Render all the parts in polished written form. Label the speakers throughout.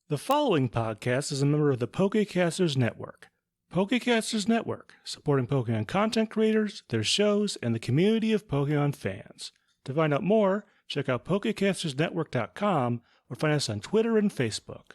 Speaker 1: The following podcast is a member of the PokeCasters Network. PokeCasters Network, supporting Pokemon content creators, their shows, and the community of Pokemon fans. To find out more, check out PokeCastersNetwork.com or find us on Twitter and Facebook.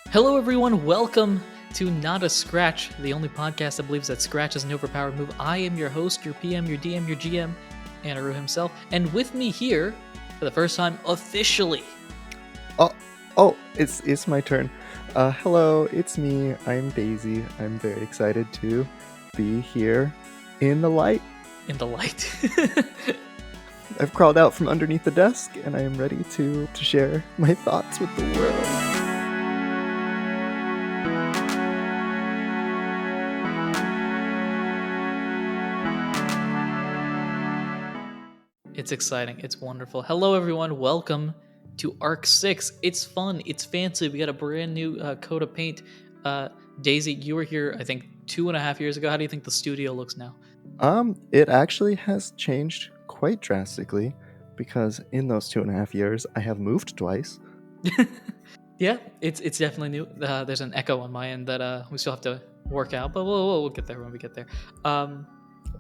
Speaker 2: Hello everyone, welcome to Not a Scratch, the only podcast that believes that Scratch is an overpowered move. I am your host, your PM, your DM, your GM, Anirudh himself, and with me here, for the first time officially...
Speaker 3: It's my turn. Hello, it's me, I'm Daisy. I'm very excited to be here in the light.
Speaker 2: In the light.
Speaker 3: I've crawled out from underneath the desk, and I am ready to share my thoughts with the world.
Speaker 2: It's exciting. It's wonderful. Hello, everyone. Welcome to Arc 6. It's fun. It's fancy. We got a brand new coat of paint. Daisy, you were here, I think, 2.5 years ago. How do you think the studio looks now?
Speaker 3: It actually has changed quite drastically, because in those 2.5 years, I have moved twice.
Speaker 2: Yeah, it's definitely new. There's an echo on my end that we still have to work out, but we'll get there when we get there.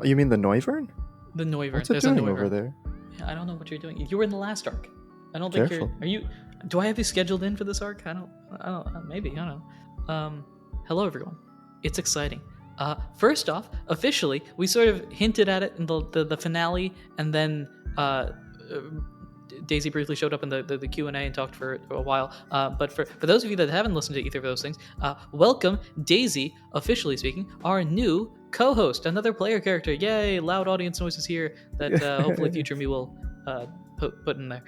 Speaker 3: You mean the Noivern?
Speaker 2: The Noivern.
Speaker 3: What's it
Speaker 2: There's
Speaker 3: doing
Speaker 2: a Noivern
Speaker 3: over there?
Speaker 2: Yeah, I don't know what you're doing. You were in the last arc. I don't think
Speaker 3: Careful.
Speaker 2: Are you? Do I have you scheduled in for this arc? I don't. Maybe. I don't know. Hello everyone. It's exciting. First off, officially, we sort of hinted at it in the finale, and then Daisy briefly showed up in the Q&A and talked for a while. But for those of you that haven't listened to either of those things, welcome Daisy, officially speaking, our new co-host, another player character. Yay! Loud audience noises here that hopefully future me will put in there.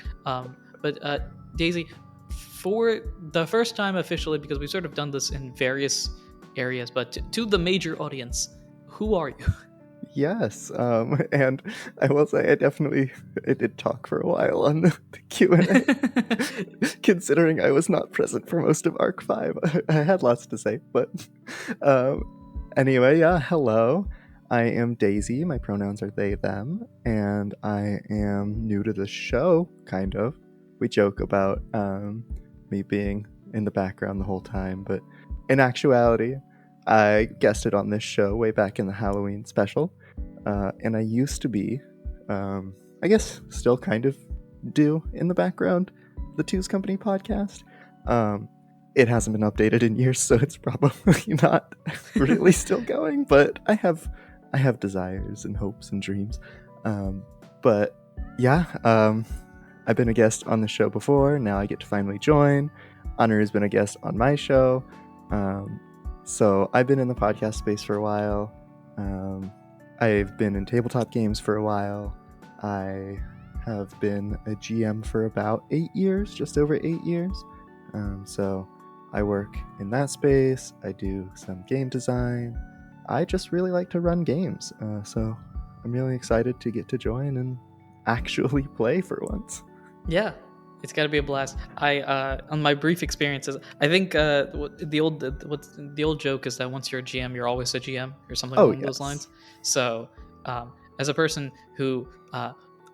Speaker 2: But Daisy, for the first time officially, because we've sort of done this in various areas, but to the major audience, who are you?
Speaker 3: Yes, and I will say I did talk for a while on the Q&A, considering I was not present for most of Arc 5. I had lots to say, but anyway, yeah, hello. I am Daisy, my pronouns are they, them, and I am new to the show, kind of. We joke about me being in the background the whole time, but in actuality, I guested on this show way back in the Halloween special, and I used to be, I guess still kind of do in the background, the Two's Company podcast. It hasn't been updated in years, so it's probably not really still going, but I have desires and hopes and dreams. But yeah, I've been a guest on the show before, now I get to finally join. Honor has been a guest on my show. So I've been in the podcast space for a while. I've been in tabletop games for a while. I have been a GM for about 8 years, just over 8 years. So I work in that space. I do some game design. I just really like to run games. So I'm really excited to get to join and actually play for once.
Speaker 2: Yeah. It's got to be a blast. On my brief experiences, I think the old joke is that once you're a GM, you're always a GM or something along those lines. So, as a person who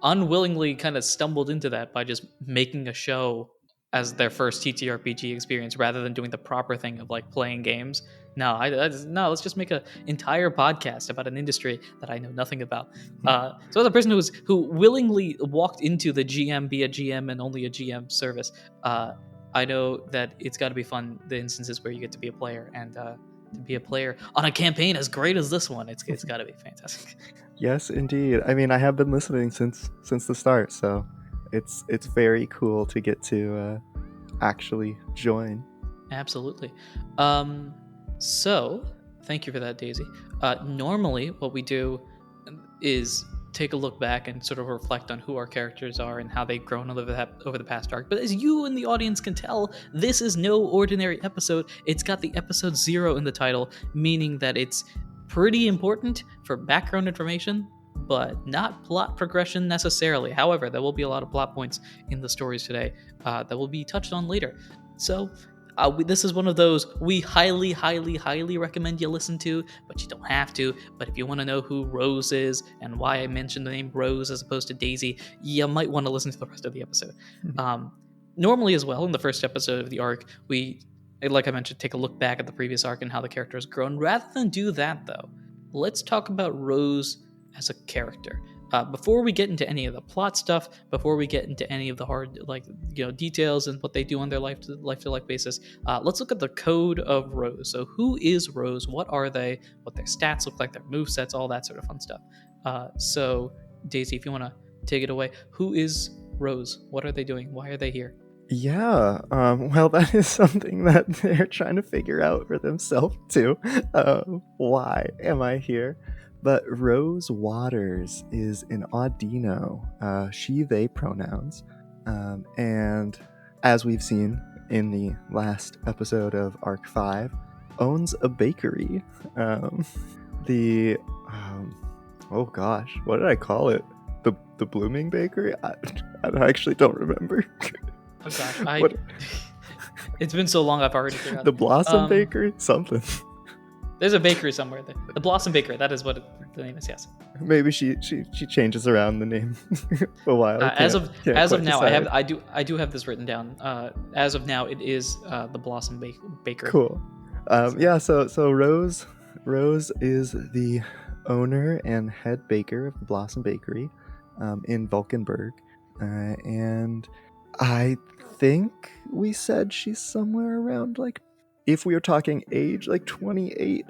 Speaker 2: unwillingly kind of stumbled into that by just making a show as their first TTRPG experience rather than doing the proper thing of like playing games. No, let's just make an entire podcast about an industry that I know nothing about. So as a person who willingly walked into the GM, be a GM and only a GM service, I know that it's got to be fun, the instances where you get to be a player, and to be a player on a campaign as great as this one, it's got to be fantastic.
Speaker 3: Yes, indeed. I mean, I have been listening since the start, so it's very cool to get to actually join.
Speaker 2: Absolutely. So, thank you for that, Daisy. Normally, what we do is take a look back and sort of reflect on who our characters are and how they've grown over the past arc. But as you and the audience can tell, this is no ordinary episode. It's got the episode 0 in the title, meaning that it's pretty important for background information, but not plot progression necessarily. However, there will be a lot of plot points in the stories today that will be touched on later. So this is one of those we highly, highly, highly recommend you listen to, but you don't have to. But if you want to know who Rose is and why I mentioned the name Rose as opposed to Daisy, you might want to listen to the rest of the episode. Normally as well, in the first episode of the arc, we, like I mentioned, take a look back at the previous arc and how the character has grown. Rather than do that, though, let's talk about Rose as a character. Before we get into any of the plot stuff, before we get into any of the hard, details and what they do on their life to life basis, let's look at the code of Rose. So, who is Rose? What are they? What their stats look like? Their movesets, all that sort of fun stuff. So, Daisy, if you want to take it away, who is Rose? What are they doing? Why are they here?
Speaker 3: Yeah, well, that is something that they're trying to figure out for themselves too. Why am I here? But Rose Waters is an Audino, she, they pronouns, and as we've seen in the last episode of Arc 5, owns a bakery. Oh gosh, what did I call it? The Blooming Bakery? I actually don't remember.
Speaker 2: Oh gosh, it's been so long I've already forgotten.
Speaker 3: The Blossom Bakery? Something.
Speaker 2: There's a bakery somewhere there. The Blossom Bakery, that is what the name is, yes.
Speaker 3: Maybe she changes around the name a while.
Speaker 2: As of now, decide. I do have this written down. As of now, it is the Blossom Bakery.
Speaker 3: Cool. So Rose is the owner and head baker of the Blossom Bakery in Vulcanburg, and I think we said she's somewhere around, like, if we were talking age, like 28,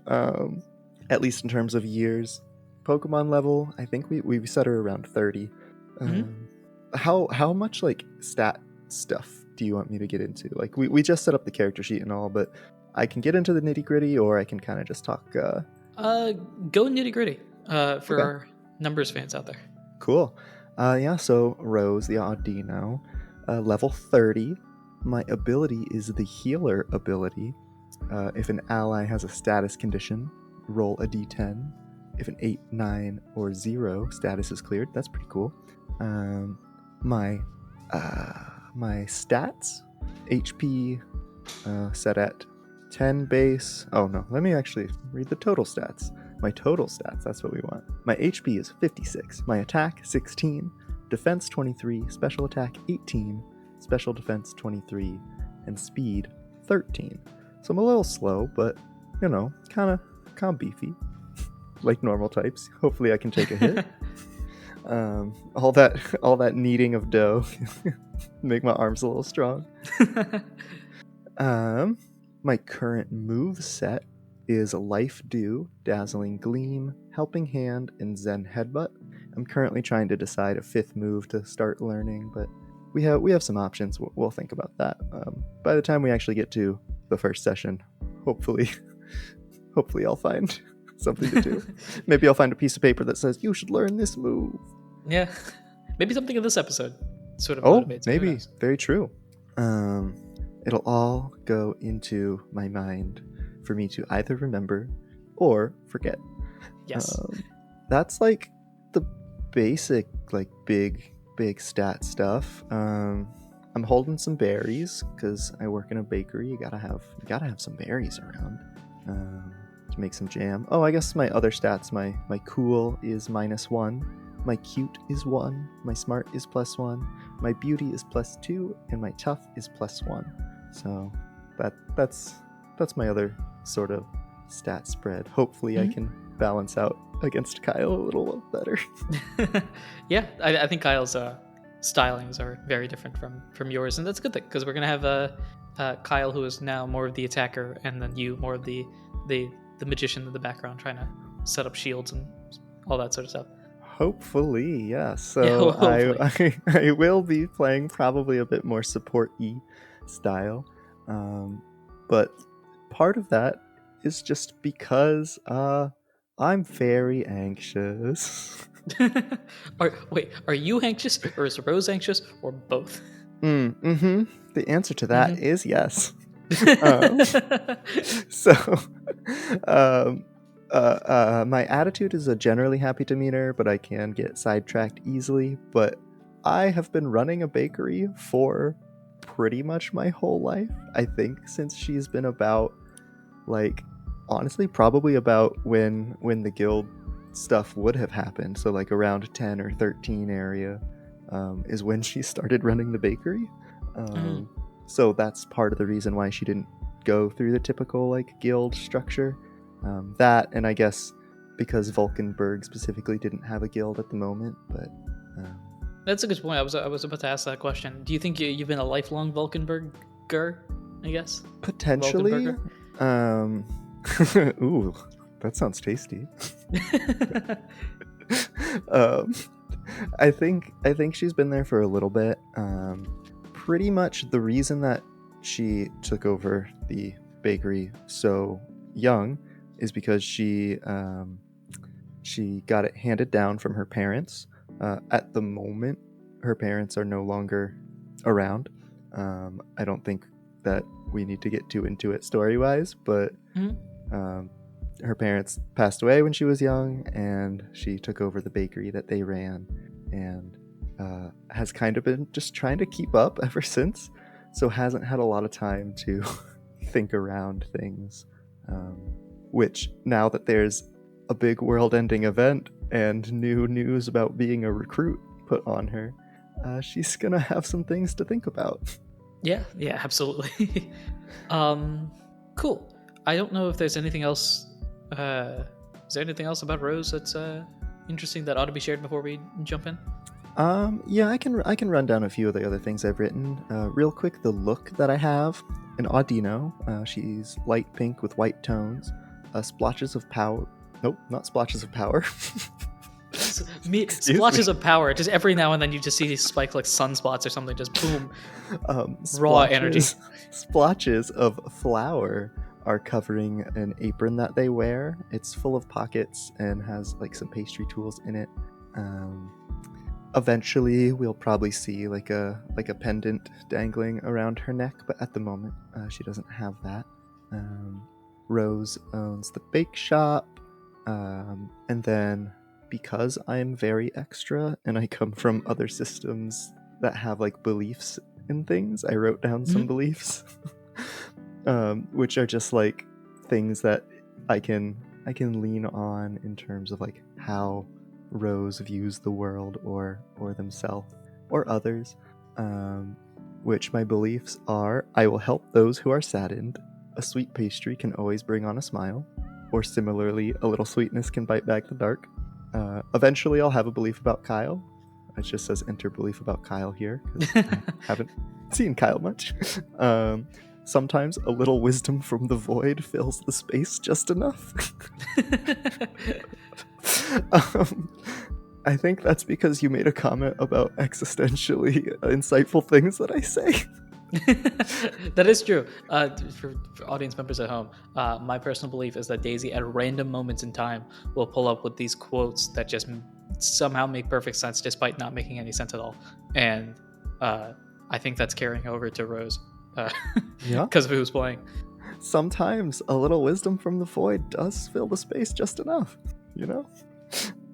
Speaker 3: at least in terms of years. Pokemon level, I think we set her around 30. How much, like, stat stuff do you want me to get into? Like, we just set up the character sheet and all, but I can get into the nitty gritty, or I can kind of just talk.
Speaker 2: Go nitty gritty for our numbers fans out there.
Speaker 3: Cool. So Rose, the Audino, level 30. My ability is the healer ability. If an ally has a status condition, roll a d10. If an 8, 9, or 0 status is cleared, that's pretty cool. My stats, HP set at 10 base. Oh no, let me actually read the total stats. My total stats, that's what we want. My HP is 56. My attack, 16. Defense, 23. Special attack, 18. Special defense 23, and speed 13. So I'm a little slow, but kind of beefy, like normal types. Hopefully I can take a hit. All that kneading of dough make my arms a little strong. My current move set is Life Dew, Dazzling Gleam, Helping Hand, and Zen Headbutt. I'm currently trying to decide a 5th move to start learning, but we have some options. We'll think about that. By the time we actually get to the first session, hopefully I'll find something to do. Maybe I'll find a piece of paper that says, you should learn this move.
Speaker 2: Yeah. Maybe something in this episode sort of motivates.
Speaker 3: Maybe. Very true. It'll all go into my mind for me to either remember or forget.
Speaker 2: Yes.
Speaker 3: That's like the basic, like, big stat stuff. I'm holding some berries because I work in a bakery. You gotta have some berries around to make some jam. Oh, I guess my other stats, my cool is -1, my cute is 1, my smart is +1, my beauty is +2, and my tough is +1. So that's my other sort of stat spread. Hopefully I can balance out against Kyle a little better.
Speaker 2: Yeah, I think Kyle's stylings are very different from yours, and that's a good thing, because we're gonna have Kyle, who is now more of the attacker, and then you more of the magician in the background, trying to set up shields and all that sort of stuff.
Speaker 3: Hopefully, yeah. So hopefully. I will be playing probably a bit more support-y style, but part of that is just because a I'm very anxious.
Speaker 2: Are you anxious, or is Rose anxious, or both?
Speaker 3: Mm-hmm. The answer to that
Speaker 2: Mhm.
Speaker 3: is yes. So, my attitude is a generally happy demeanor, but I can get sidetracked easily. But I have been running a bakery for pretty much my whole life. I think since she's been about, like, honestly, probably about when the guild stuff would have happened. So like around 10 or 13 area is when she started running the bakery. So that's part of the reason why she didn't go through the typical like guild structure. That, and I guess because Vulcanburg specifically didn't have a guild at the moment, but
Speaker 2: That's a good point. I was about to ask that question. Do you think you've been a lifelong Vulcanburger? I guess
Speaker 3: potentially. Ooh, that sounds tasty. I think she's been there for a little bit. Pretty much the reason that she took over the bakery so young is because she got it handed down from her parents. At the moment, her parents are no longer around. I don't think that we need to get too into it story-wise, but her parents passed away when she was young, and she took over the bakery that they ran, and has kind of been just trying to keep up ever since, so hasn't had a lot of time to think around things, which now that there's a big world-ending event and new news about being a recruit put on her, she's gonna have some things to think about.
Speaker 2: Yeah, absolutely. Cool. I don't know if there's anything else. Is there anything else about Rose that's interesting that ought to be shared before we jump in?
Speaker 3: Yeah, I can run down a few of the other things I've written. Real quick, the look that I have in Audino. She's light pink with white tones. Splotches of power. Nope, not splotches of power.
Speaker 2: Splotches of power. Just every now and then you just see these spike like sunspots or something. Just boom. Raw energy.
Speaker 3: Splotches of flour are covering an apron that they wear. It's full of pockets and has like some pastry tools in it. Eventually we'll probably see like a pendant dangling around her neck, but at the moment she doesn't have that. Rose owns the bake shop, and then because I'm very extra and I come from other systems that have like beliefs in things, I wrote down some beliefs, which are just like things that I can lean on in terms of like how Rose views the world or themselves or others, which my beliefs are: I will help those who are saddened. A sweet pastry can always bring on a smile, or similarly, a little sweetness can bite back the dark. Eventually I'll have a belief about Kyle. It just says enter belief about Kyle here, because I haven't seen Kyle much. Sometimes a little wisdom from the void fills the space just enough. I think that's because you made a comment about existentially insightful things that I say.
Speaker 2: That is true. For audience members at home, my personal belief is that Daisy at random moments in time will pull up with these quotes that just somehow make perfect sense despite not making any sense at all, and I think that's carrying over to Rose because of who's playing.
Speaker 3: Sometimes a little wisdom from the void does fill the space just enough, you know?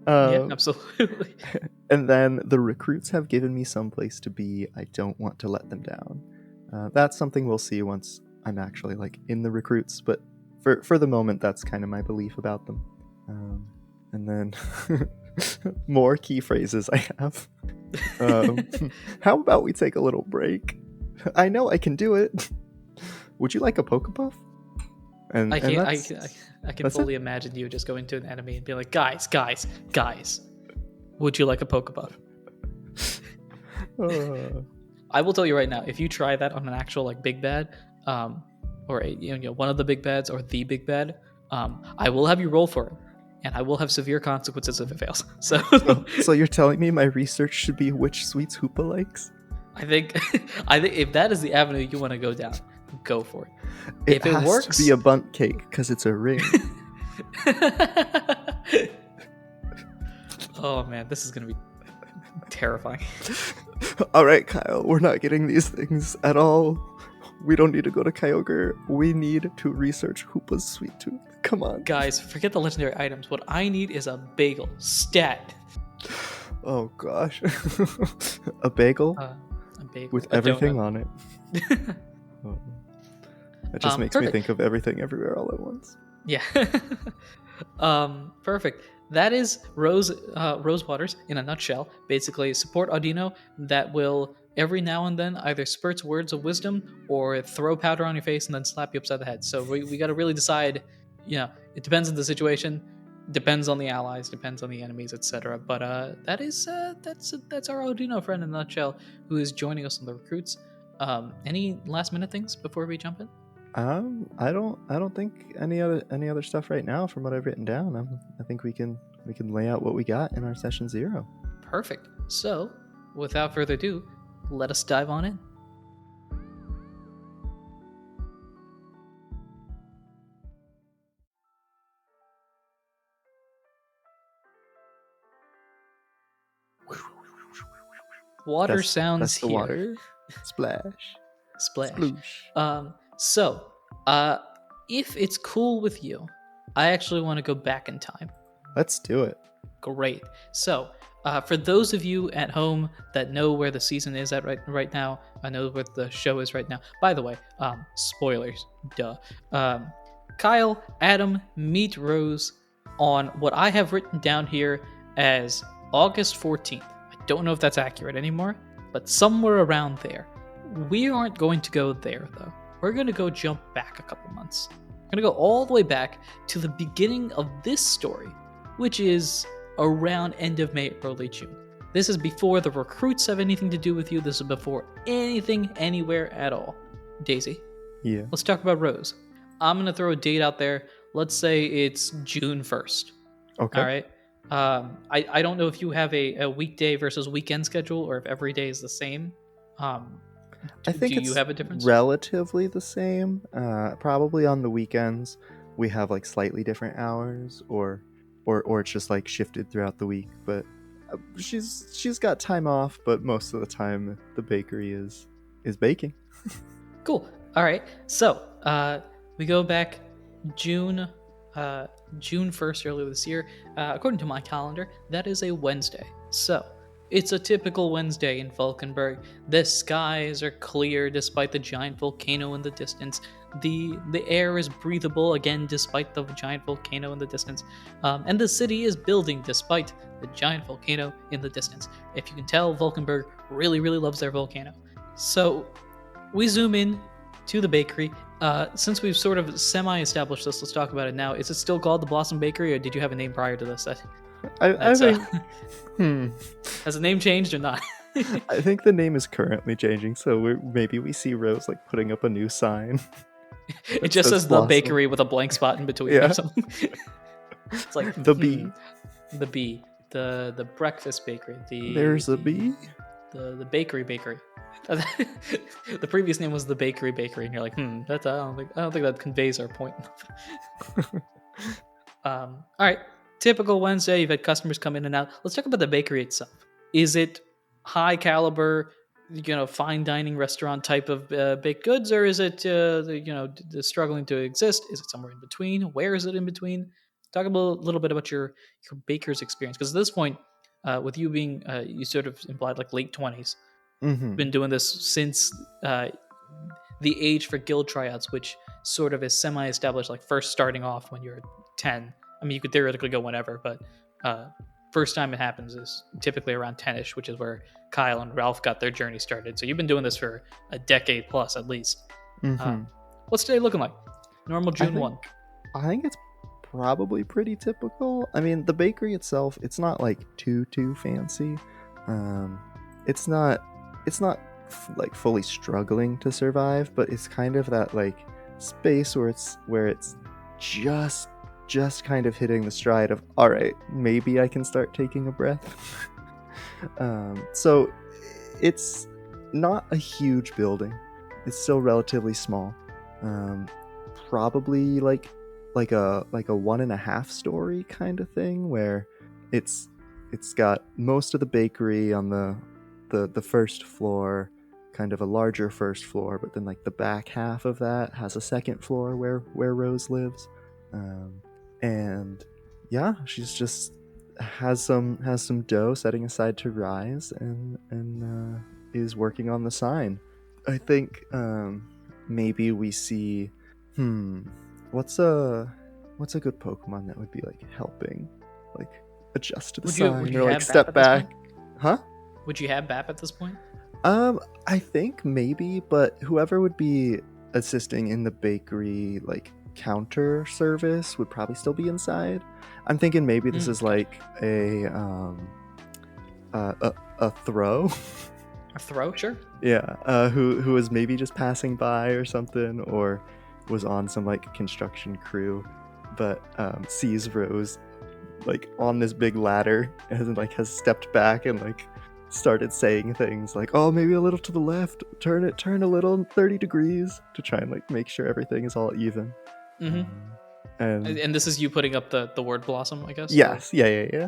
Speaker 2: Yeah, absolutely.
Speaker 3: And then the recruits have given me some place to be. I don't want to let them down. That's something we'll see once I'm actually like in the recruits, but for the moment, that's kind of my belief about them. And then more key phrases I have. How about we take a little break? I know I can do it. Would you like a PokePuff?
Speaker 2: I can fully imagine you just going to an enemy and being like, guys, would you like a PokePuff? I will tell you right now, if you try that on an actual like big bad, or one of the big bads or the big bad, I will have you roll for it, and I will have severe consequences if it fails. So
Speaker 3: you're telling me my research should be which sweets Hoopa likes?
Speaker 2: I think if that is the avenue you want to go down, go for it.
Speaker 3: If it works, to be a bunt cake because it's a ring.
Speaker 2: Oh man, this is gonna be terrifying.
Speaker 3: All right, Kyle, we're not getting these things at all. We don't need to go to Kyogre. We need to research Hoopa's Sweet Tooth. Come on.
Speaker 2: Guys, forget the legendary items. What I need is a bagel. Stat.
Speaker 3: Oh, gosh. A bagel?
Speaker 2: A bagel.
Speaker 3: With
Speaker 2: A
Speaker 3: everything
Speaker 2: donut.
Speaker 3: on it. Oh. That just makes me
Speaker 2: Perfect.
Speaker 3: think of everything everywhere all at once.
Speaker 2: Yeah. Perfect. That is Rose Waters in a nutshell. Basically, support Audino that will every now and then either spurts words of wisdom or throw powder on your face and then slap you upside the head. So we got to really decide. It depends on the situation, depends on the allies, depends on the enemies, etc. But that's our Audino friend in a nutshell who is joining us on the recruits. Any last minute things before we jump in?
Speaker 3: I don't think any other stuff right now from what I've written down. I think we can lay out what we got in our session 0.
Speaker 2: Perfect. So, without further ado, let us dive on in. Water sounds
Speaker 3: that's the
Speaker 2: here.
Speaker 3: water. Splash.
Speaker 2: Splash.
Speaker 3: Sploosh.
Speaker 2: So, if it's cool with you, I actually want to go back in time.
Speaker 3: Let's do it.
Speaker 2: Great. So, for those of you at home that know where the season is at right now, I know where the show is right now. By the way, spoilers, duh. Kyle, Adam, meet Rose on what I have written down here as August 14th. I don't know if that's accurate anymore, but somewhere around there. We aren't going to go there, though. We're going to go jump back a couple months. We're going to go all the way back to the beginning of this story, which is around end of May, early June. This is before the recruits have anything to do with you. This is before anything, anywhere at all. Daisy,
Speaker 3: Yeah.
Speaker 2: let's talk about Rose. I'm going to throw a date out there. Let's say it's June 1st.
Speaker 3: Okay.
Speaker 2: All right. I don't know if you have a weekday versus weekend schedule or if every day is the same.
Speaker 3: I think
Speaker 2: do
Speaker 3: it's
Speaker 2: you have a difference?
Speaker 3: relatively the same. Probably on the weekends we have like slightly different hours, or it's just like shifted throughout the week. But she's got time off, but most of the time the bakery is baking.
Speaker 2: Cool. All right. So we go back June 1st earlier this year. According to my calendar, that is a Wednesday. So it's a typical Wednesday in Falkenberg. The skies are clear despite the giant volcano in the distance. The air is breathable again despite the giant volcano in the distance. And the city is building despite the giant volcano in the distance. If you can tell, Falkenberg really, really loves their volcano. So we zoom in to the bakery. Since we've sort of semi-established this, let's talk about it now. Is it still called the Blossom Bakery, or did you have a name prior to this?
Speaker 3: I think.
Speaker 2: Has the name changed or not?
Speaker 3: I think the name is currently changing, so maybe we see Rose like putting up a new sign.
Speaker 2: It just says the
Speaker 3: Blossom.
Speaker 2: bakery with a blank spot in between
Speaker 3: Yeah.
Speaker 2: or something. It's like
Speaker 3: The bee.
Speaker 2: The bee. The breakfast bakery.
Speaker 3: There's a bee.
Speaker 2: The bakery. The previous name was the bakery, and you're like, that's I don't think that conveys our point. All right, typical Wednesday. You've had customers come in and out. Let's talk about the bakery itself. Is it high caliber, fine dining restaurant type of baked goods, or is it struggling to exist? Is it somewhere in between? Where is it in between? Talk a little bit about your baker's experience, because at this point, with you being you sort of implied like late 20s.
Speaker 3: Mm-hmm.
Speaker 2: Been doing this since the age for guild tryouts, which sort of is semi-established, like first starting off when you're 10. I mean, you could theoretically go whenever, but first time it happens is typically around 10ish, which is where Kyle and Ralph got their journey started. So you've been doing this for a decade plus at least.
Speaker 3: Mm-hmm.
Speaker 2: What's today looking like? Normal June 1.
Speaker 3: I think it's probably pretty typical. I mean, the bakery itself, it's not like too fancy. It's not like fully struggling to survive, but it's kind of that like space where it's just kind of hitting the stride of, all right, maybe I can start taking a breath. So it's not a huge building. It's still relatively small. Probably like like a 1.5 story kind of thing, where it's got most of the bakery on the first floor, kind of a larger first floor, but then like the back half of that has a second floor where Rose lives. And yeah, she's just has some dough setting aside to rise, and is working on the sign. I think maybe we see what's a good Pokemon that would be like helping, like adjust to the sign,
Speaker 2: would you
Speaker 3: or like
Speaker 2: have
Speaker 3: step
Speaker 2: Bap at this
Speaker 3: back.
Speaker 2: point?
Speaker 3: Huh?
Speaker 2: Would you have Bap at this point?
Speaker 3: I think maybe, but whoever would be assisting in the bakery like counter service would probably still be inside. I'm thinking maybe this is like a throw.
Speaker 2: A throw, sure.
Speaker 3: Yeah, who was maybe just passing by or something, or was on some like construction crew, but sees Rose like on this big ladder and like has stepped back and like started saying things like, oh, maybe a little to the left, turn a little 30 degrees, to try and like make sure everything is all even.
Speaker 2: And this is you putting up the word blossom, I guess?
Speaker 3: Yes, or? Yeah.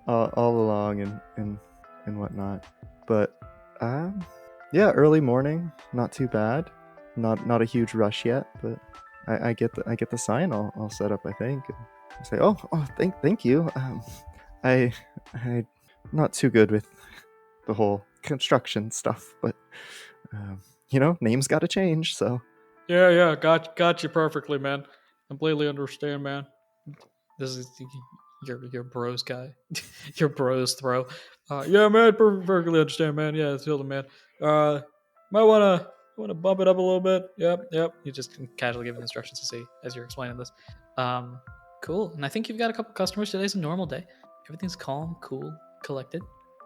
Speaker 3: All along and whatnot. But yeah, early morning, not too bad. Not a huge rush yet, but I get the sign all set up, I think. And I say, oh, thank you. I not too good with the whole construction stuff, but names got to change, so.
Speaker 2: Yeah, got you perfectly, man. Completely understand, man. This is your bros guy, your bros throw. Yeah, man, perfectly understand, man. Yeah, it's Hilda, man. Might wanna bump it up a little bit. Yep. You just casually giving instructions to see as you're explaining this. Cool. And I think you've got a couple customers. Today's a normal day. Everything's calm, cool, collected,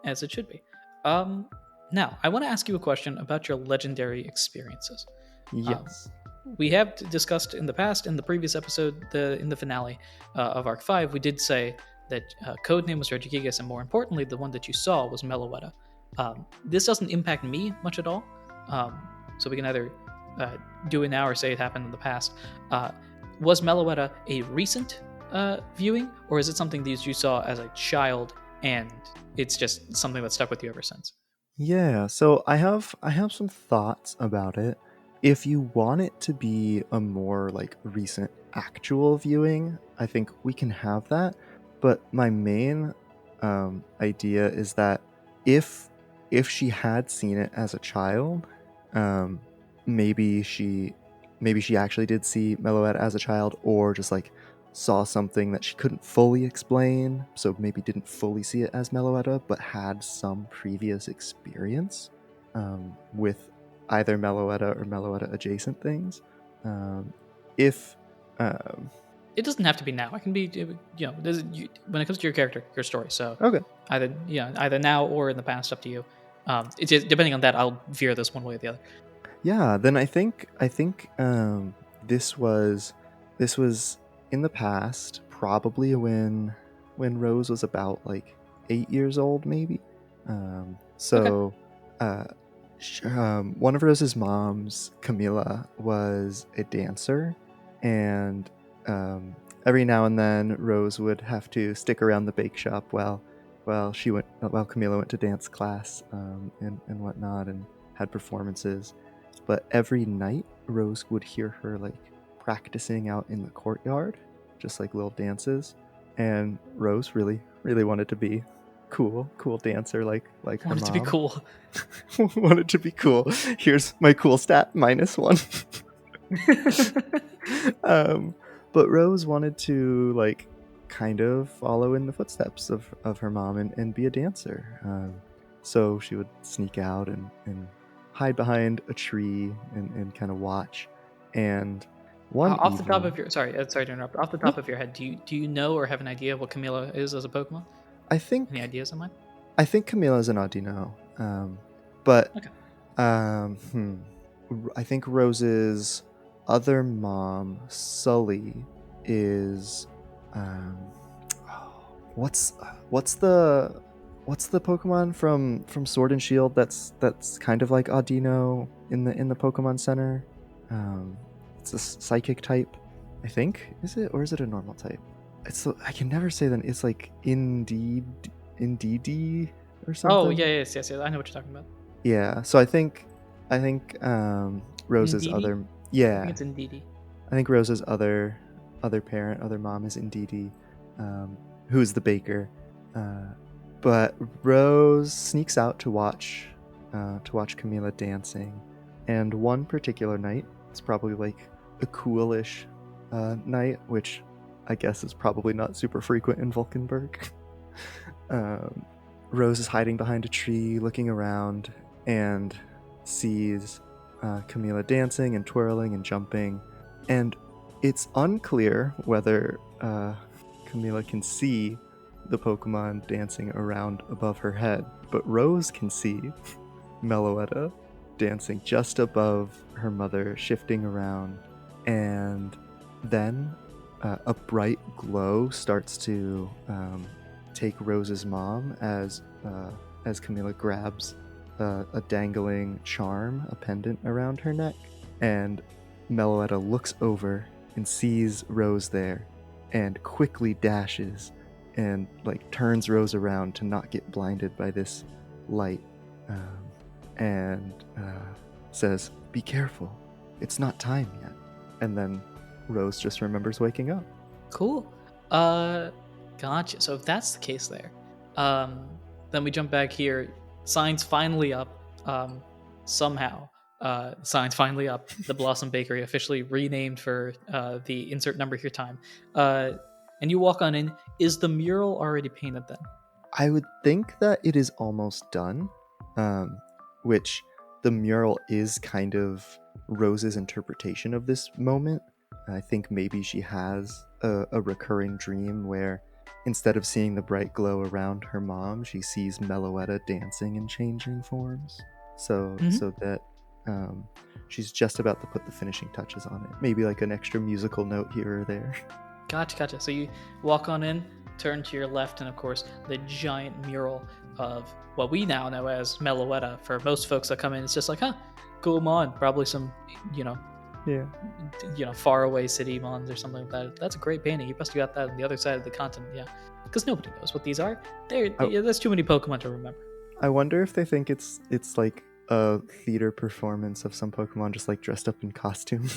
Speaker 2: as it should be. Now I want to ask you a question about your legendary experiences.
Speaker 3: Yes.
Speaker 2: We have discussed in the past, in the previous episode, in the finale of Arc 5, we did say that codename was Regigigas, and more importantly, the one that you saw was Meloetta. This doesn't impact me much at all, so we can either do it now or say it happened in the past. Was Meloetta a recent viewing, or is it something that you saw as a child, and it's just something that stuck with you ever since?
Speaker 3: Yeah, so I have some thoughts about it. If you want it to be a more like recent actual viewing, I think we can have that. But my main idea is that if she had seen it as a child, maybe she actually did see Meloetta as a child, or just like saw something that she couldn't fully explain, so maybe didn't fully see it as Meloetta, but had some previous experience with either Meloetta or Meloetta adjacent things.
Speaker 2: It doesn't have to be now. It can be, when it comes to your character, your story. So
Speaker 3: okay,
Speaker 2: either now or in the past, up to you. It's just, depending on that, I'll veer this one way or the other.
Speaker 3: Yeah, then I think this was in the past, probably when Rose was about like 8 years old, maybe. One of Rose's moms, Camila, was a dancer, and every now and then Rose would have to stick around the bake shop while Camila went to dance class and whatnot, and had performances. But every night Rose would hear her like practicing out in the courtyard, just like little dances, and Rose really wanted to be cool dancer like her mom.
Speaker 2: Wanted to be cool.
Speaker 3: Wanted to be cool. Here's my cool stat, -1. But Rose wanted to like kind of follow in the footsteps of her mom and be a dancer. So she would sneak out and hide behind a tree and kind of watch. And
Speaker 2: off the top of your sorry to interrupt. Off the top of your head, do you know or have an idea of what Camila is as a Pokemon?
Speaker 3: I think
Speaker 2: any ideas in mind?
Speaker 3: I think Camila is an Audino, but
Speaker 2: okay.
Speaker 3: I think Rose's other mom, Sully, is what's the Pokemon from Sword and Shield that's kind of like Audino in the Pokemon Center? It's a psychic type, I I think. Is it, or is it a normal type? I can never say that. It's like Indeed or something.
Speaker 2: Oh yeah, yes. I know what you're talking about.
Speaker 3: Yeah. So I think Rose's
Speaker 2: Indeedee?
Speaker 3: other
Speaker 2: I think it's Indeedee.
Speaker 3: I think Rose's other mom is Indeedee, who's the baker. But Rose sneaks out to watch Camila dancing, and one particular night, it's probably like a coolish night, which I guess is probably not super frequent in Vulcanburg. Rose is hiding behind a tree, looking around, and sees Camila dancing and twirling and jumping, and it's unclear whether Camila can see the Pokemon dancing around above her head, but Rose can see Meloetta dancing just above her mother, shifting around, and then a bright glow starts to take Rose's mom as Camila grabs a dangling charm, a pendant around her neck, and Meloetta looks over and sees Rose there and quickly dashes and like turns Rose around to not get blinded by this light, and says, "Be careful, it's not time yet." And then Rose just remembers waking up.
Speaker 2: Cool. Gotcha. So if that's the case there, then we jump back here. Sign's finally up. Somehow, sign's finally up. The Blossom Bakery officially renamed for the insert number here time. And you walk on in. Is the mural already painted then?
Speaker 3: I would think that it is almost done, which the mural is kind of Rose's interpretation of this moment. I think maybe she has a recurring dream where instead of seeing the bright glow around her mom, she sees Meloetta dancing and changing forms. So that she's just about to put the finishing touches on it. Maybe like an extra musical note here or there.
Speaker 2: Gotcha. So you walk on in, turn to your left, and of course, the giant mural of what we now know as Meloetta. For most folks that come in, it's just like, cool mon. Probably some, faraway city mons or something like that. That's a great painting. You must have got that on the other side of the continent, yeah. Because nobody knows what these are. There's too many Pokemon to remember. I
Speaker 3: wonder if they think it's like a theater performance of some Pokemon just like dressed up in costume.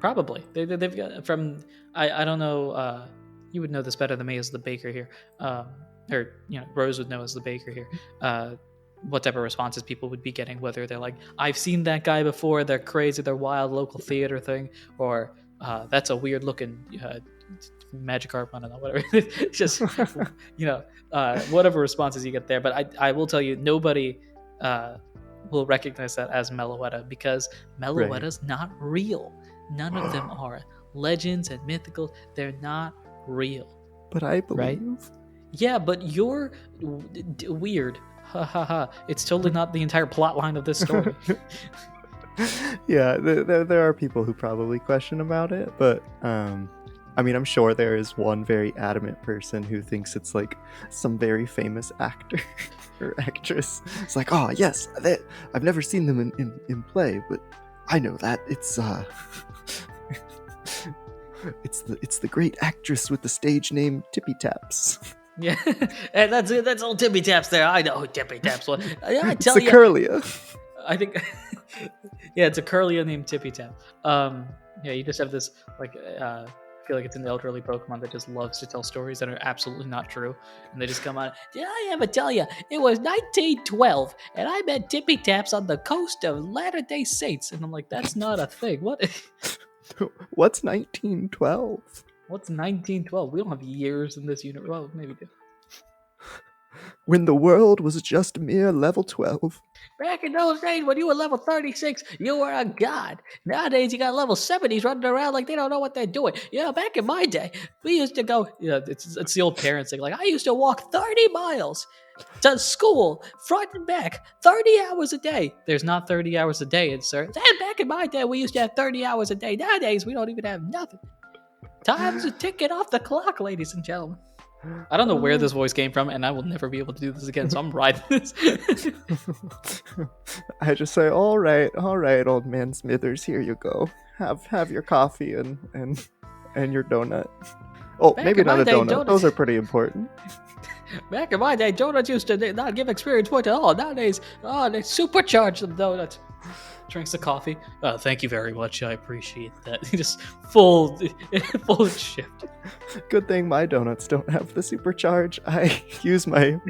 Speaker 2: Probably. They've got from I don't know. You would know this better than me as the baker here, Rose would know as the baker here. What type of responses people would be getting, whether they're like, "I've seen that guy before. They're crazy. They're wild." Local theater thing, or that's a weird looking Magikarp. I don't know, whatever. Just whatever responses you get there. But I will tell you, nobody will recognize that as Meloetta because Meloetta's not real. None of them are legends and mythical. They're not real.
Speaker 3: But I believe.
Speaker 2: Right? Yeah, but you're weird. Ha ha ha. It's totally not the entire plot line of this story.
Speaker 3: Yeah, there are people who probably question about it, but I'm sure there is one very adamant person who thinks it's like some very famous actor or actress. It's like, oh yes, I've never seen them in play, but I know that it's it's the great actress with the stage name Tippy Taps.
Speaker 2: Yeah, and that's it. That's old Tippy Taps there. I know who Tippy Taps was. I tell
Speaker 3: you, Curlia.
Speaker 2: I think, yeah, it's a Curlia named Tippy Tap. You just have this I feel like it's an elderly Pokemon that just loves to tell stories that are absolutely not true, and they just come on. Did I ever tell you it was 1912 and I met Tippy Taps on the coast of Latter-day Saints? And I'm like, that's not a thing. What?
Speaker 3: What's 1912?
Speaker 2: What's 1912? We don't have years in this universe. Well, maybe we do.
Speaker 3: When the world was just mere level 12.
Speaker 2: Back in those days, when you were level 36, you were a god. Nowadays, you got level 70s running around like they don't know what they're doing. Back in my day, we used to go, it's the old parents thing. Like, I used to walk 30 miles to school, front and back, 30 hours a day. There's not 30 hours a day, sir. Then back in my day, we used to have 30 hours a day. Nowadays, we don't even have nothing. Time's a ticking off the clock, ladies and gentlemen. I don't know where this voice came from, and I will never be able to do this again, so I'm riding this.
Speaker 3: I just say, all right, old man Smithers, here you go. Have your coffee and and your donut. Oh,
Speaker 2: Back
Speaker 3: maybe
Speaker 2: in my
Speaker 3: not a
Speaker 2: day,
Speaker 3: donut.
Speaker 2: donuts-
Speaker 3: Those are pretty important.
Speaker 2: Back in my day, donuts used to not give experience points at all. Nowadays, they supercharge the donuts. Drinks the coffee. Thank you very much. I appreciate that. Just full shift.
Speaker 3: Good thing my donuts don't have the supercharge. I use my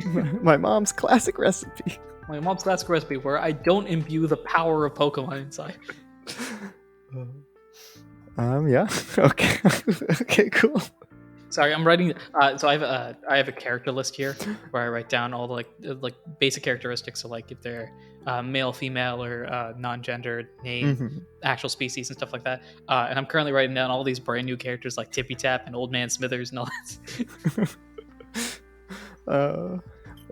Speaker 3: mom's classic recipe.
Speaker 2: My mom's classic recipe where I don't imbue the power of Pokemon inside.
Speaker 3: Yeah. Okay. Okay, cool.
Speaker 2: Sorry, I'm writing. So I have a character list here where I write down all the like basic characteristics. So like if they're male, female, or non-gendered, name, actual species, and stuff like that. And I'm currently writing down all these brand new characters like Tippy Tap and Old Man Smithers and all that.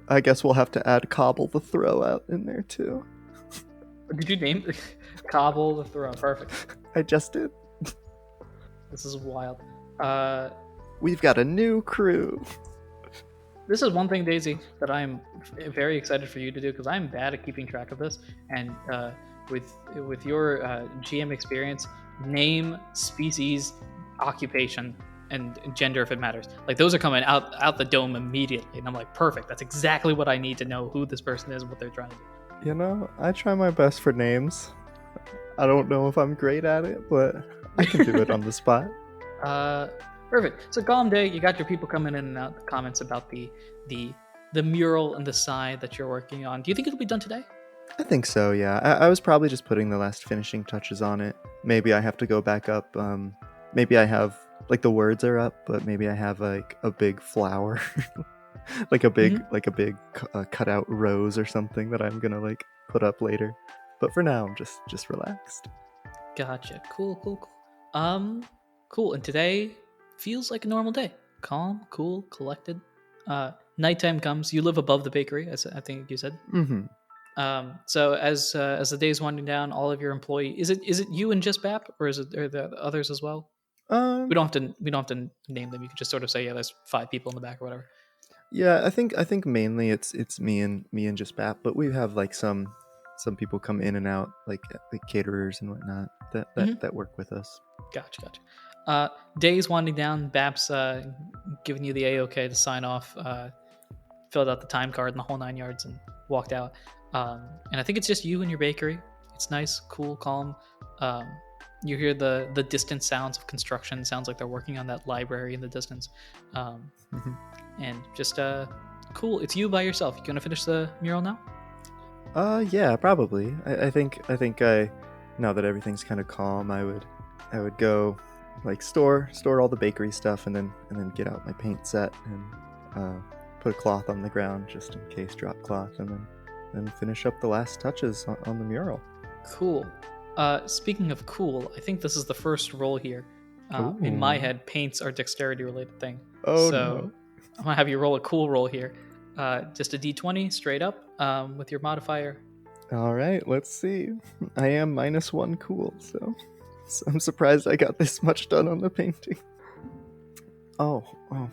Speaker 3: I guess we'll have to add Cobble the Throwout in there too.
Speaker 2: Did you name Cobble the Throw? Perfect.
Speaker 3: I just did.
Speaker 2: This is wild.
Speaker 3: We've got a new crew.
Speaker 2: This is one thing, Daisy, that I'm very excited for you to do because I'm bad at keeping track of this. And with your GM experience, name, species, occupation, and gender if it matters. Like those are coming out the dome immediately, and I'm like, perfect. That's exactly what I need to know who this person is and what they're trying to do.
Speaker 3: You know, I try my best for names. I don't know if I'm great at it, but I can do it on the spot.
Speaker 2: Perfect. So Golem Day, you got your people coming in and out the comments about the mural and the side that you're working on. Do you think it'll be done today?
Speaker 3: I think so, yeah. I was probably just putting the last finishing touches on it. Maybe I have to go back up. Maybe I have, like, the words are up, but maybe I have, like, a big flower. like a big cutout rose or something that I'm gonna, like, put up later. But for now, I'm just relaxed.
Speaker 2: Gotcha. Cool. Cool. And today feels like a normal day. Calm, cool, collected. Nighttime comes. You live above the bakery, as I think you said.
Speaker 3: Mm-hmm.
Speaker 2: So as the day's winding down, all of your employees, is it you and just Bap, or are there others as well? We don't have to name them. You can just sort of say, yeah, there's 5 people in the back or whatever.
Speaker 3: Yeah, I think mainly it's me and just Bap, but we have like some people come in and out, like caterers and whatnot that work with us.
Speaker 2: Gotcha. Day's winding down. Bap's giving you the A-OK to sign off. Filled out the time card and the whole 9 yards and walked out. And I think it's just you and your bakery. It's nice, cool, calm. You hear the distant sounds of construction. Sounds like they're working on that library in the distance. And just cool. It's you by yourself. You gonna finish the mural now?
Speaker 3: Yeah, probably. I think now that everything's kind of calm, I would go like store all the bakery stuff and then get out my paint set and put a cloth on the ground just in case, drop cloth, and then finish up the last touches on the mural.
Speaker 2: Cool. Speaking of cool, I think this is the first roll here. In my head, paints are dexterity related thing.
Speaker 3: Oh,
Speaker 2: so
Speaker 3: no.
Speaker 2: I'm gonna have you roll a cool roll here. Just a d20 straight up with your modifier.
Speaker 3: All right, let's see. I am -1 cool, so I'm surprised I got this much done on the painting. Oh,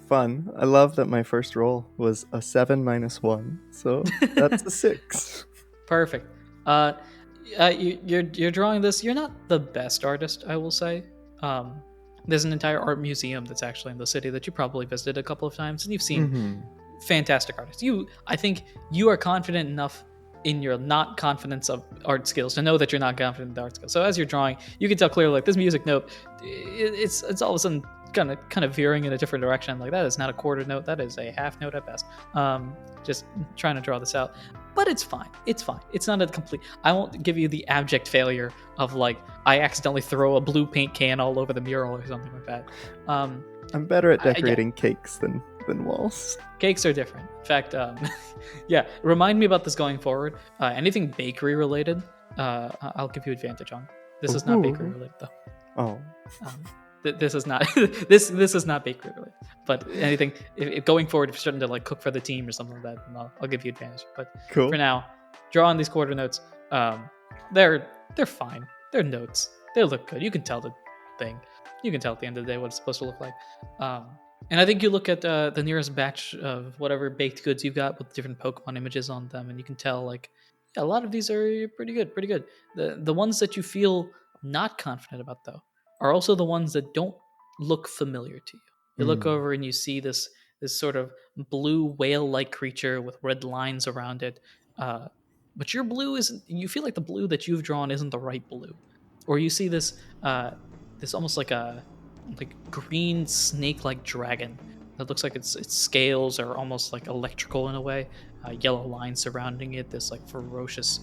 Speaker 3: fun. I love that my first roll was a 7 -1, so that's a 6.
Speaker 2: Perfect. You're drawing this. You're not the best artist, I will say. There's an entire art museum that's actually in the city that you probably visited a couple of times, and you've seen fantastic artists. I think you are confident enough in your not confidence of art skills to know that you're not confident in the art skills. So as you're drawing, you can tell clearly, like, this music note, it's all of a sudden kind of veering in a different direction. Like, that is not a quarter note, that is a half note at best. Just trying to draw this out, but it's fine. It's not a complete. I won't give you the abject failure of, like, I accidentally throw a blue paint can all over the mural or something like that.
Speaker 3: I'm better at decorating cakes than walls.
Speaker 2: Cakes are different. In fact, yeah, remind me about this going forward. Anything bakery related, I'll give you advantage on. This is not bakery related, though.
Speaker 3: Oh.
Speaker 2: This is not this is not bakery related. But anything if going forward, if you're starting to, like, cook for the team or something like that, then I'll give you advantage. But
Speaker 3: cool.
Speaker 2: For now, draw on these quarter notes. They're fine. They're notes. They look good. You can tell the thing. You can tell at the end of the day what it's supposed to look like. And I think you look at the nearest batch of whatever baked goods you've got with different Pokemon images on them, and you can tell, like, yeah, a lot of these are pretty good. The ones that you feel not confident about, though, are also the ones that don't look familiar to you. You look over and you see this sort of blue whale-like creature with red lines around it. But your blue isn't. You feel like the blue that you've drawn isn't the right blue, or you see this almost like a green snake-like dragon that looks like its scales are almost like electrical in a way. Yellow lines surrounding it. This like ferocious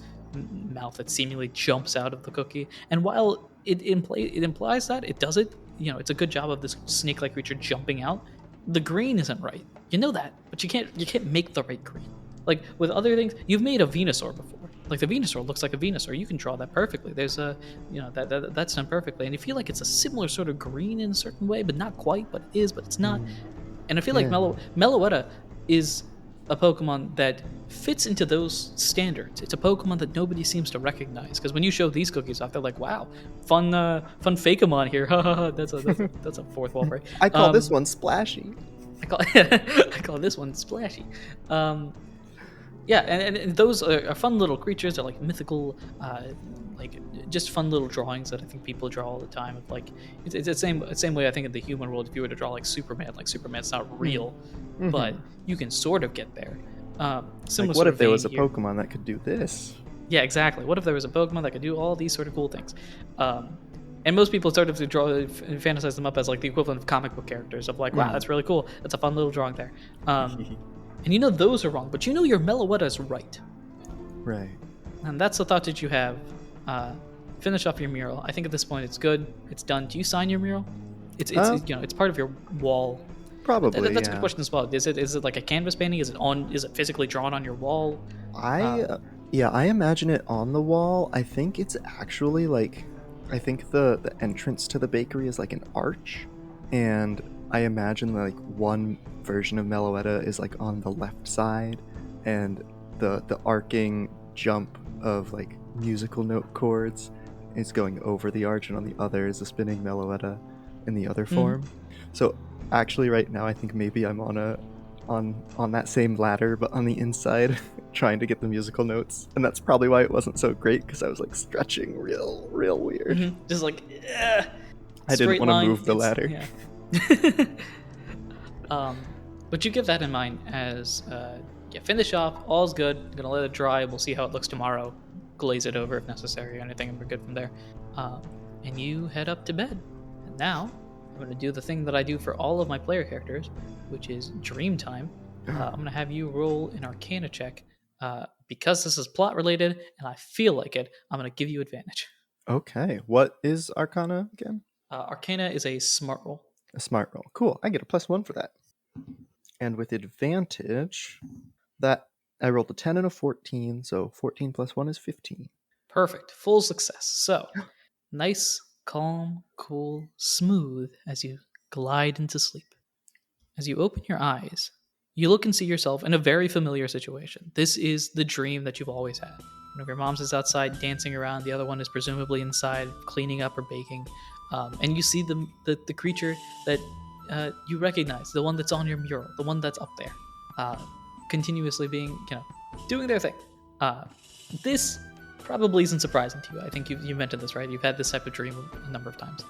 Speaker 2: mouth that seemingly jumps out of the cookie. And while it implies that it does it, it's a good job of this snake-like creature jumping out. The green isn't right. You know that, but you can't make the right green. Like with other things, you've made a Venusaur before. Like the Venusaur looks like a Venusaur. You can draw that perfectly. There's that's done perfectly, and you feel like it's a similar sort of green in a certain way, but not quite. But it is, but it's not. And I feel like Meloetta is a Pokemon that fits into those standards. It's a Pokemon that nobody seems to recognize, because when you show these cookies off, they're like, "Wow, fun Fakeamon here." that's a fourth wall break.
Speaker 3: I call this one Splashy.
Speaker 2: I call this one Splashy. Yeah, and those are fun little creatures. They're like mythical, like just fun little drawings that I think people draw all the time. Of like, it's the same way I think in the human world. If you were to draw like Superman's not real, but you can sort of get there.
Speaker 3: Like, what if there was a Pokemon that could do this?
Speaker 2: Yeah, exactly. What if there was a Pokemon that could do all these sort of cool things? And most people sort of fantasize them up as like the equivalent of comic book characters of like, wow, that's really cool. That's a fun little drawing there. And those are wrong, but your Meloetta is right.
Speaker 3: Right.
Speaker 2: And that's the thought that you have. Finish off your mural. I think at this point it's good. It's done. Do you sign your mural? It's part of your wall.
Speaker 3: Probably.
Speaker 2: That's a good question as well. Is it like a canvas painting? Is it physically drawn on your wall?
Speaker 3: I imagine it on the wall. I think it's actually like, I think the entrance to the bakery is like an arch, and I imagine like one version of Meloetta is like on the left side, and the arcing jump of like musical note chords is going over the arch, and on the other is a spinning Meloetta in the other form. So actually right now I think maybe I'm on that same ladder but on the inside trying to get the musical notes, and that's probably why it wasn't so great, because I was like stretching real weird.
Speaker 2: Just like
Speaker 3: I didn't want to move the ladder.
Speaker 2: But you give that in mind as finish off, all's good. I'm gonna let it dry, we'll see how it looks tomorrow, glaze it over if necessary or anything, and we're good from there. And you head up to bed. And now I'm gonna do the thing that I do for all of my player characters, which is dream time. I'm gonna have you roll an Arcana check. Because this is plot related and I feel like it, I'm gonna give you advantage.
Speaker 3: Okay, what is Arcana again?
Speaker 2: Arcana is a smart roll.
Speaker 3: A smart roll. Cool. I get a +1 for that. And with advantage, that I rolled a 10 and a 14, so 14 + 1 is 15.
Speaker 2: Perfect. Full success. So, nice, calm, cool, smooth as you glide into sleep. As you open your eyes, you look and see yourself in a very familiar situation. This is the dream that you've always had. One of your moms is outside dancing around, the other one is presumably inside cleaning up or baking. And you see the creature that you recognize, the one that's on your mural, the one that's up there, continuously being, doing their thing. This probably isn't surprising to you. I think you mentioned this, right? You've had this type of dream a number of times.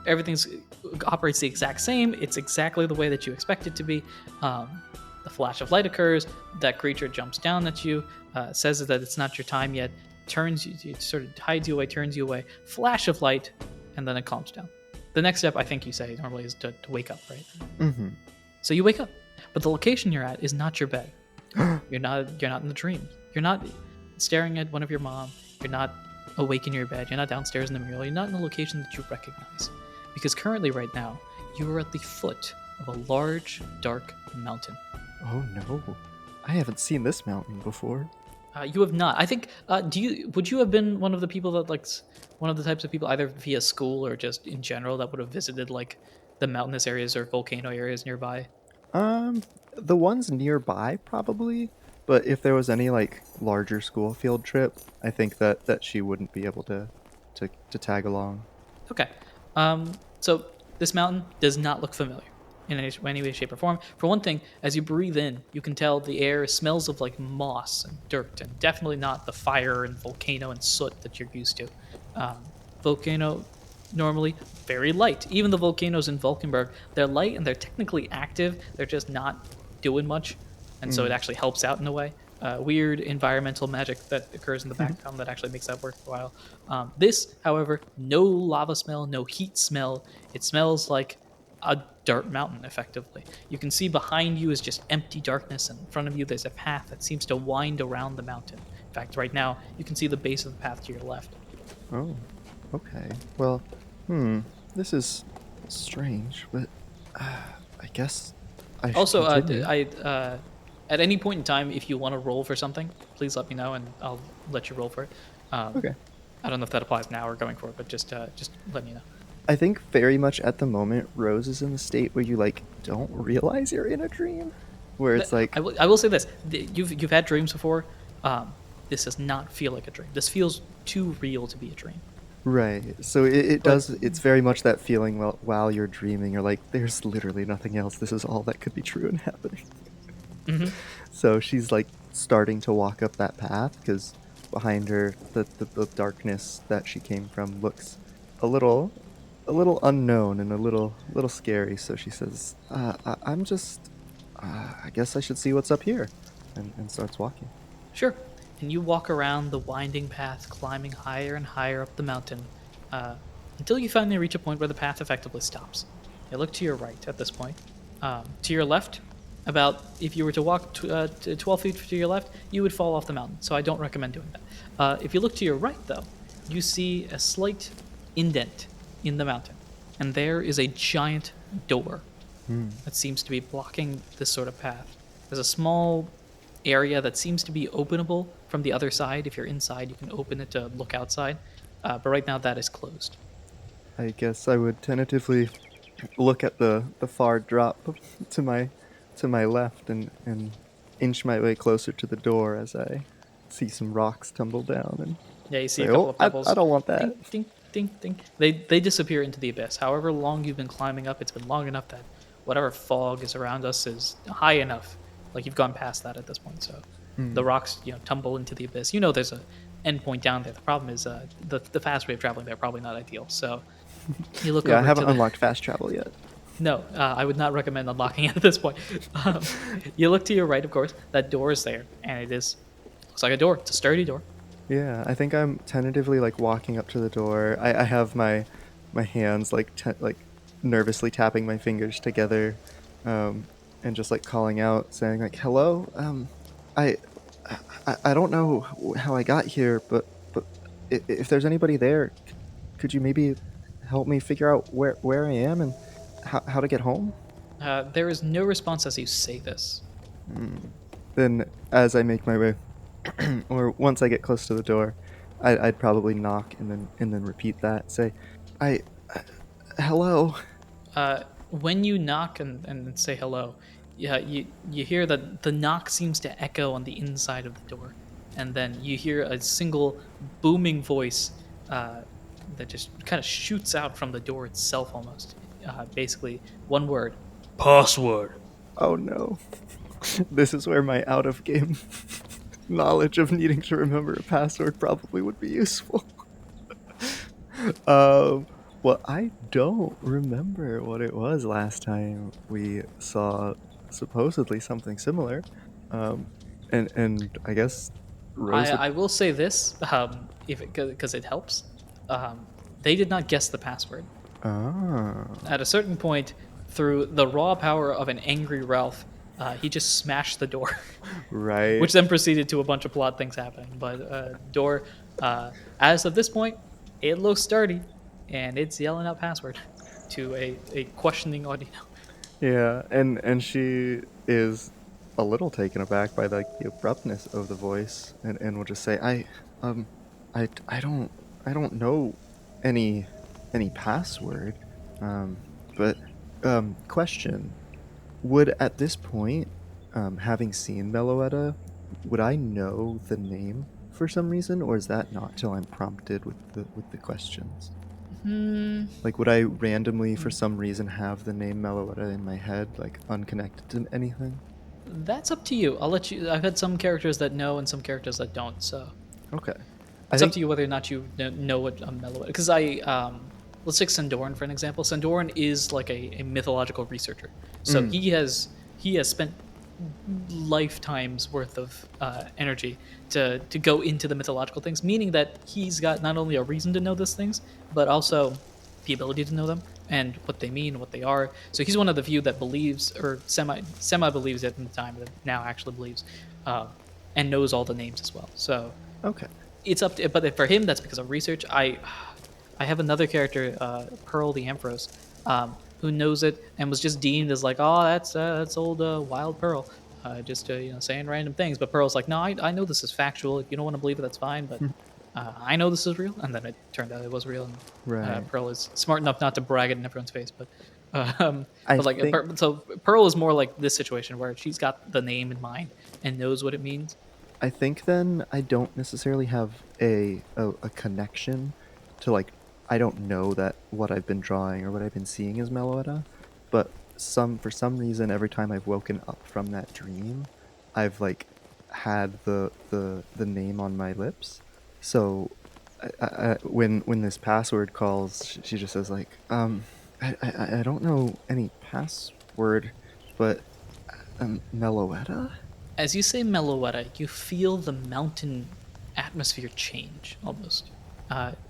Speaker 2: Everything operates the exact same. It's exactly the way that you expect it to be. The flash of light occurs. That creature jumps down at you, says that it's not your time yet, turns you, it sort of hides you away, turns you away. Flash of light, and then it calms down. The next step, I think you say normally, is to wake up, right? So you wake up, but the location you're at is not your bed. You're not in the dream. You're not staring at one of your mom. You're not awake in your bed. You're not downstairs in the mural. You're not in a location that you recognize. Because currently, right now, you are at the foot of a large, dark mountain.
Speaker 3: Oh no. I haven't seen this mountain before.
Speaker 2: You have not. I think, would you have been one of the people that, like, one of the types of people, either via school or just in general, that would have visited, like, the mountainous areas or volcano areas nearby?
Speaker 3: The ones nearby, probably. But if there was any, like, larger school field trip, I think that she wouldn't be able to tag along.
Speaker 2: Okay. So this mountain does not look familiar in any way, shape, or form. For one thing, as you breathe in, you can tell the air smells of like moss and dirt, and definitely not the fire and volcano and soot that you're used to. Volcano normally very light. Even the volcanoes in Vulcanberg, they're light and they're technically active. They're just not doing much, and so it actually helps out in a way. Weird environmental magic that occurs in the background that actually makes that worthwhile. This, however, no lava smell, no heat smell. It smells like a dirt mountain, effectively. You can see behind you is just empty darkness, and in front of you there's a path that seems to wind around the mountain. In fact, right now, you can see the base of the path to your left.
Speaker 3: Oh, okay. Well, this is strange, but I guess I should
Speaker 2: Also,
Speaker 3: continue.
Speaker 2: at any point in time, if you want to roll for something, please let me know, and I'll let you roll for it.
Speaker 3: Okay.
Speaker 2: I don't know if that applies now or going forward, but just let me know.
Speaker 3: I think very much at the moment, Rose is in the state where you like don't realize you're in a dream, where it's like,
Speaker 2: I will say this: you've had dreams before. This does not feel like a dream. This feels too real to be a dream.
Speaker 3: right. So it does. It's very much that feeling while you're dreaming. You're like, there's literally nothing else. This is all that could be true and happening.
Speaker 2: Mm-hmm.
Speaker 3: So she's like starting to walk up that path because behind her, the darkness that she came from looks a little unknown and a little scary. So she says, I'm just, I guess I should see what's up here, and starts walking.
Speaker 2: Sure. And you walk around the winding path, climbing higher and higher up the mountain, until you finally reach a point where the path effectively stops. You look to your right at this point. To your left, about if you were to walk 12 feet to your left, you would fall off the mountain. So I don't recommend doing that. If you look to your right, though, you see a slight indent in the mountain, and there is a giant door that seems to be blocking this sort of path. There's a small area that seems to be openable from the other side. If you're inside, you can open it to look outside, but right now that is closed.
Speaker 3: I guess I would tentatively look at the far drop to my left and inch my way closer to the door as I see some rocks tumble down and
Speaker 2: Yeah, you see
Speaker 3: say,
Speaker 2: a couple
Speaker 3: oh,
Speaker 2: of pebbles.
Speaker 3: I don't want that.
Speaker 2: Ding, ding, ding, ding. They disappear into the abyss. However long you've been climbing up, it's been long enough that whatever fog is around us is high enough. Like you've gone past that at this point, so the rocks, tumble into the abyss. There's a end point down there. The problem is the fast way of traveling there probably not ideal. So you look
Speaker 3: Yeah, I
Speaker 2: over
Speaker 3: haven't
Speaker 2: to the...
Speaker 3: unlocked fast travel yet.
Speaker 2: No, I would not recommend unlocking it at this point. You look to your right, of course. That door is there, and looks like a door. It's a sturdy door.
Speaker 3: Yeah, I think I'm tentatively like walking up to the door. I have my hands like nervously tapping my fingers together, and just like calling out, saying like, "Hello, I don't know how I got here, but if there's anybody there, could you maybe help me figure out where I am and how to get home?"
Speaker 2: There is no response as you say this.
Speaker 3: Then, as I make my way, or once I get close to the door, I'd probably knock and then repeat that. Say, hello.
Speaker 2: When you knock and say hello, yeah, you hear that the knock seems to echo on the inside of the door, and then you hear a single booming voice that just kind of shoots out from the door itself almost. Basically, one word: password.
Speaker 3: Oh no. This is where my out of game knowledge of needing to remember a password probably would be useful. Well, I don't remember what it was last time we saw supposedly something similar. And I guess Rose.
Speaker 2: I will say this, because it helps. They did not guess the password.
Speaker 3: Ah.
Speaker 2: At a certain point, through the raw power of an angry Ralph, he just smashed the door,
Speaker 3: Right.
Speaker 2: which then proceeded to a bunch of plot things happening. But door, as of this point, it looks sturdy, and it's yelling out password to a questioning audience.
Speaker 3: Yeah, and she is a little taken aback by the abruptness of the voice, and will just say, I don't know any password, but question, would at this point, having seen Meloetta, would I know the name for some reason, or is that not till I'm prompted with the questions? Like, would I randomly, for some reason, have the name Meloetta in my head, like, unconnected to anything?
Speaker 2: That's up to you. I'll let you. I've had some characters that know and some characters that don't. So
Speaker 3: Okay.
Speaker 2: it's up to you whether or not you know what a Meloetta. Because let's take Sandoran for an example. Sandoran is like a mythological researcher, so he has spent lifetimes worth of energy to go into the mythological things, meaning that he's got not only a reason to know these things, but also the ability to know them and what they mean, what they are. So he's one of the few that believes, or semi believes it in the time, that now actually believes, and knows all the names as well. So
Speaker 3: Okay.
Speaker 2: it's up to, but for him, that's because of research. I have another character, Pearl the Empress, who knows it and was just deemed as like, oh, that's old Wild Pearl, just saying random things. But Pearl's like, no, I know this is factual. If you don't want to believe it, that's fine. But I know this is real. And then it turned out it was real. And
Speaker 3: Right.
Speaker 2: Pearl is smart enough not to brag it in everyone's face, but
Speaker 3: I
Speaker 2: but like
Speaker 3: think
Speaker 2: so Pearl is more like this situation where she's got the name in mind and knows what it means.
Speaker 3: I think then I don't necessarily have a connection to like I don't know that what I've been drawing or what I've been seeing is Meloetta, but for some reason every time I've woken up from that dream, I've like had the name on my lips. So when this password calls, she just says like I don't know any password, but Meloetta.
Speaker 2: As you say Meloetta, you feel the mountain atmosphere change almost.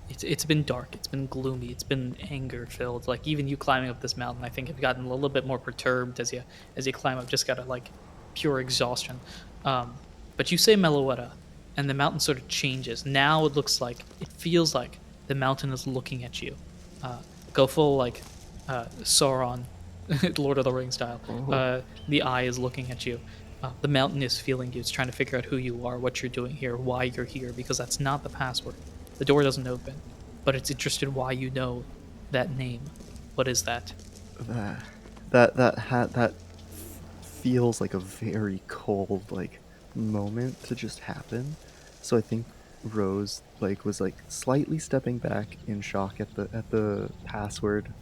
Speaker 2: It's been dark, it's been gloomy, it's been anger filled. Like even you climbing up this mountain, I think have gotten a little bit more perturbed as you climb up, just got a like pure exhaustion. But you say Meloetta, and the mountain sort of changes. Now it feels like the mountain is looking at you. Go full like Sauron, Lord of the Rings style. The eye is looking at you. The mountain is feeling you. It's trying to figure out who you are, what you're doing here, why you're here, because that's not the password. The door doesn't open, but it's interested why you know that name. What is that?
Speaker 3: That feels like a very cold like moment to just happen. So I think Rose like was like slightly stepping back in shock at the password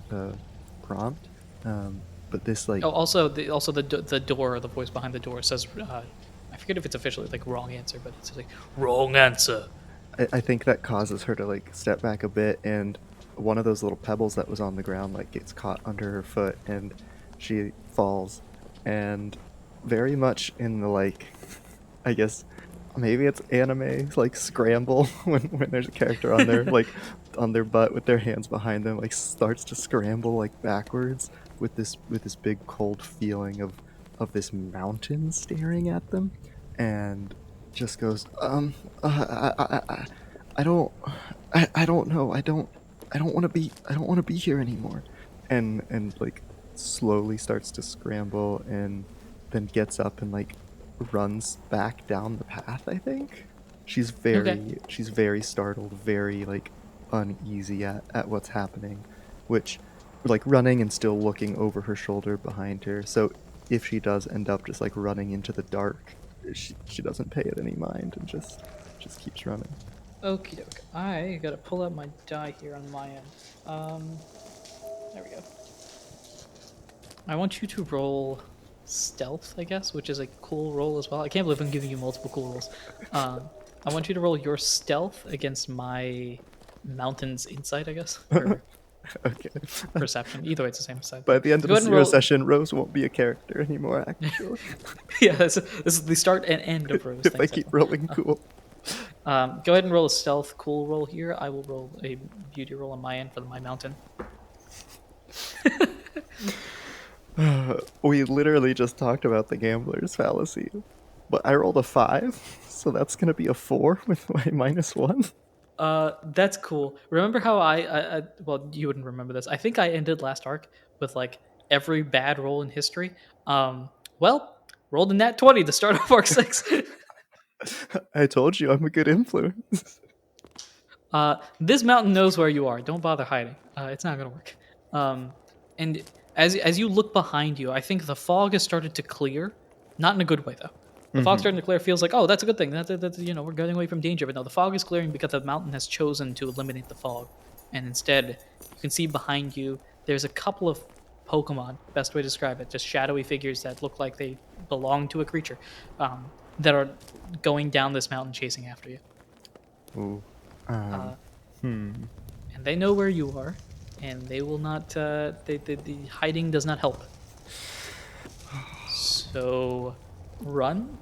Speaker 3: prompt. But this like
Speaker 2: Oh, also the door, or the voice behind the door says, I forget if it's officially like wrong answer, but it's like wrong answer.
Speaker 3: I think that causes her to like step back a bit, and one of those little pebbles that was on the ground like gets caught under her foot, and she falls, and very much in the like, I guess maybe it's anime like scramble when there's a character on their like on their butt with their hands behind them, like starts to scramble like backwards with this big cold feeling of this mountain staring at them, and just goes I don't know, I don't want to be here anymore, and like slowly starts to scramble, and then gets up and like runs back down the path. I think she's
Speaker 2: Okay.
Speaker 3: very startled, very like uneasy at what's happening, which like running and still looking over her shoulder behind her. So if she does end up just like running into the dark, she doesn't pay it any mind and just keeps running.
Speaker 2: Okie doke. I gotta pull out my die here on my end. There we go. I want you to roll stealth, I guess, which is a cool roll as well. I can't believe I'm giving you multiple cool rolls. I want you to roll your stealth against my mountain's insight, I guess, or
Speaker 3: Okay.
Speaker 2: perception. Either way, it's the same side.
Speaker 3: By the end of
Speaker 2: Go
Speaker 3: the
Speaker 2: ahead and
Speaker 3: zero
Speaker 2: roll.
Speaker 3: session, Rose won't be a character anymore, actually.
Speaker 2: Yeah, this is the start and end of Rose.
Speaker 3: If I keep rolling cool.
Speaker 2: Go ahead and roll a stealth cool roll here. I will roll a beauty roll on my end for my mountain.
Speaker 3: We literally just talked about the gambler's fallacy, but I rolled a 5, so that's gonna be a 4 with my -1.
Speaker 2: That's cool. Remember how I well, you wouldn't remember this. I think I ended last arc with like every bad roll in history. Well, rolled a nat 20 to start off arc 6.
Speaker 3: I told you I'm a good influence.
Speaker 2: This mountain knows where you are. Don't bother hiding. It's not gonna work. And as you look behind you, I think the fog has started to clear. Not in a good way though. The fog starting to clear feels like, oh, that's a good thing. That's we're getting away from danger. But no, the fog is clearing because the mountain has chosen to eliminate the fog, and instead you can see behind you there's a couple of Pokemon. Best way to describe it, just shadowy figures that look like they belong to a creature, that are going down this mountain chasing after you.
Speaker 3: Ooh.
Speaker 2: And they know where you are. and they will not. The hiding does not help. So, run.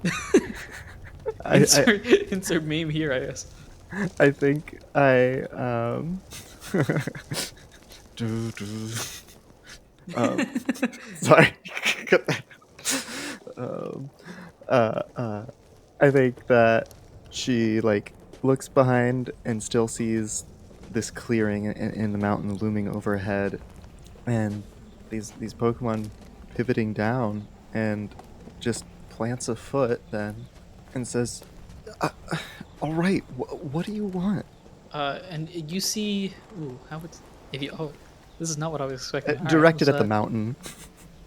Speaker 2: Insert meme here, I guess.
Speaker 3: I think I sorry. Cut that. I think that she like looks behind and still sees this clearing in the mountain looming overhead, and these Pokemon pivoting down, and just plants a foot then and says, "All right, what do you want?"
Speaker 2: And you see, ooh, how would if you? Oh, this is not what I was expecting. All right,
Speaker 3: Directed
Speaker 2: let's,
Speaker 3: at the mountain.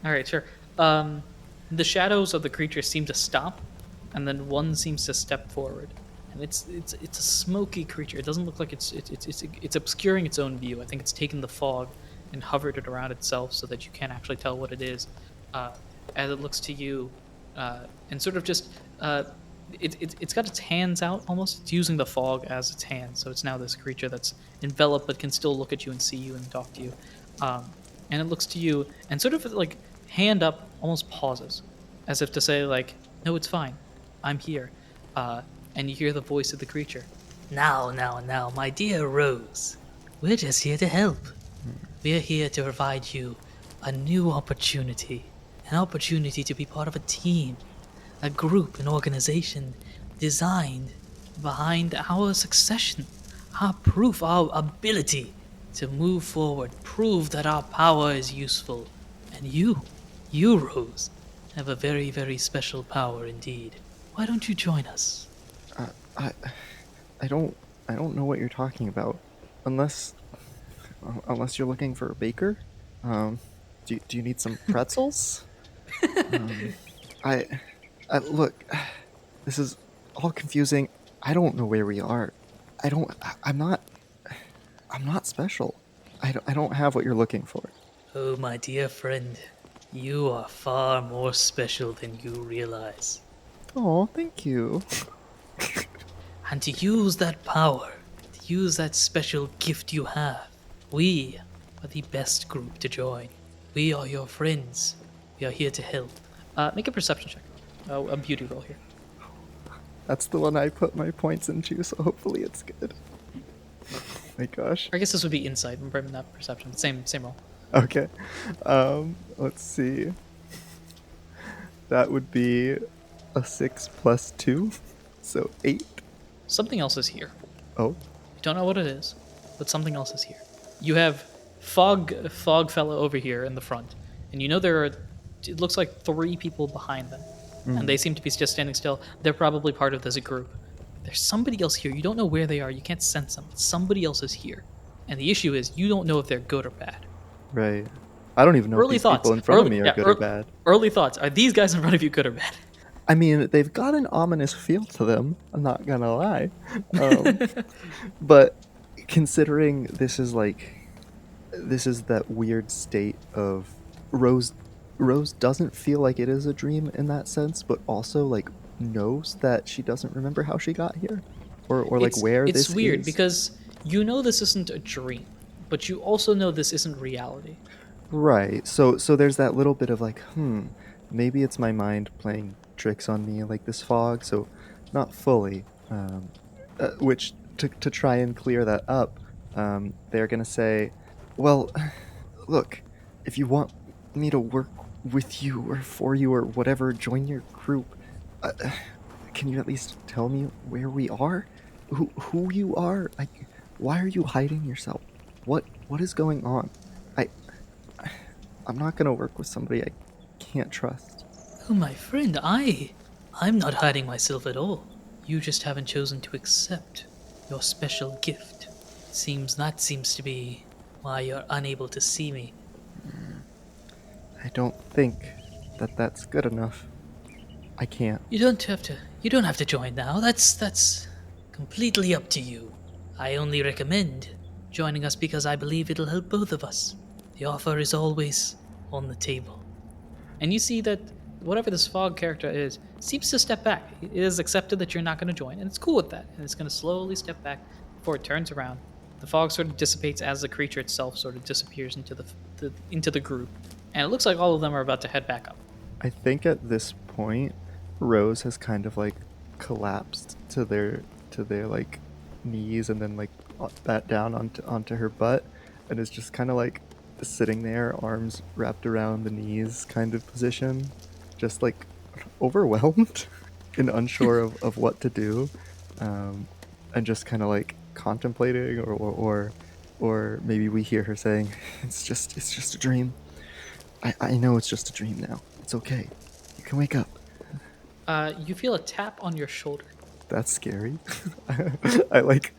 Speaker 2: All right, sure. The shadows of the creature seem to stop, and then one seems to step forward, and it's a smoky creature. It doesn't look like it's obscuring its own view. I think it's taken the fog and hovered it around itself so that you can't actually tell what it is. As it looks to you, and sort of just it's got its hands out almost. It's using the fog as its hands, so it's now this creature that's enveloped but can still look at you and see you and talk to you. And it looks to you and sort of like hand up, almost pauses, as if to say like, "No, it's fine, I'm here." And you hear the voice of the creature. Now, my dear Rose, we're just here to help. We're here to provide you a new opportunity, an opportunity to be part of a team, a group, an organization designed behind our succession, our proof, our ability to move forward, prove that our power is useful. And you, Rose, have a very, very special power indeed. Why don't you join us?
Speaker 3: I don't know what you're talking about, unless you're looking for a baker. Do you need some pretzels? I look, this is all confusing. I don't know where we are. I'm not special. I don't have what you're looking for.
Speaker 2: Oh, my dear friend, you are far more special than you realize.
Speaker 3: Oh, thank you.
Speaker 2: And to use that power, to use that special gift you have, we are the best group to join. We are your friends. We are here to help. Make a perception check. A beauty roll here.
Speaker 3: That's the one I put my points into, so hopefully it's good. Oh my gosh.
Speaker 2: I guess this would be insight, remember, not perception. Same roll.
Speaker 3: Okay. Let's see. That would be a 6 plus 2, so 8.
Speaker 2: Something else is here.
Speaker 3: Oh.
Speaker 2: You don't know what it is, but something else is here. You have Fog Fella over here in the front, and you know there are, it looks like 3 people behind them, and they seem to be just standing still. They're probably part of this group. There's somebody else here. You don't know where they are. You can't sense them. Somebody else is here, and the issue is you don't know if they're good or bad.
Speaker 3: Right. I don't even know if these people in front of me are good or bad.
Speaker 2: Early thoughts. Are these guys in front of you good or bad?
Speaker 3: I mean, they've got an ominous feel to them. I'm not gonna lie. But considering this is that weird state of Rose doesn't feel like it is a dream in that sense, but also like knows that she doesn't remember how she got here, or like where this is.
Speaker 2: It's weird because you know this isn't a dream, but you also know this isn't reality.
Speaker 3: Right. So there's that little bit of like, maybe it's my mind playing tricks on me, like this fog. So not fully. Which to try and clear that up, they're gonna say, well, look, if you want me to work with you or for you or whatever, join your group. Can you at least tell me where we are? Who you are? Like, why are you hiding yourself? What is going on? I'm not gonna work with somebody I can't trust.
Speaker 2: Oh, my friend, I'm not hiding myself at all. You just haven't chosen to accept your special gift. Seems to be why you're unable to see me.
Speaker 3: I don't think that's good enough. I can't.
Speaker 2: You don't have to join now. That's completely up to you. I only recommend joining us because I believe it'll help both of us. The offer is always on the table. And you see that whatever this fog character is seems to step back. It is accepted that you're not going to join, and it's cool with that. And it's going to slowly step back before it turns around The fog sort of dissipates as the creature itself sort of disappears into the group, and it looks like all of them are about to head back up.
Speaker 3: I think at this point, Rose has kind of like collapsed to their like knees and then like bat down onto her butt, and is just kind of like sitting there, arms wrapped around the knees kind of position, just like overwhelmed and unsure of what to do, and just kind of like contemplating, or maybe we hear her saying, it's just a dream. I know it's just a dream now. It's okay. You can wake up.
Speaker 2: You feel a tap on your shoulder.
Speaker 3: That's scary. I like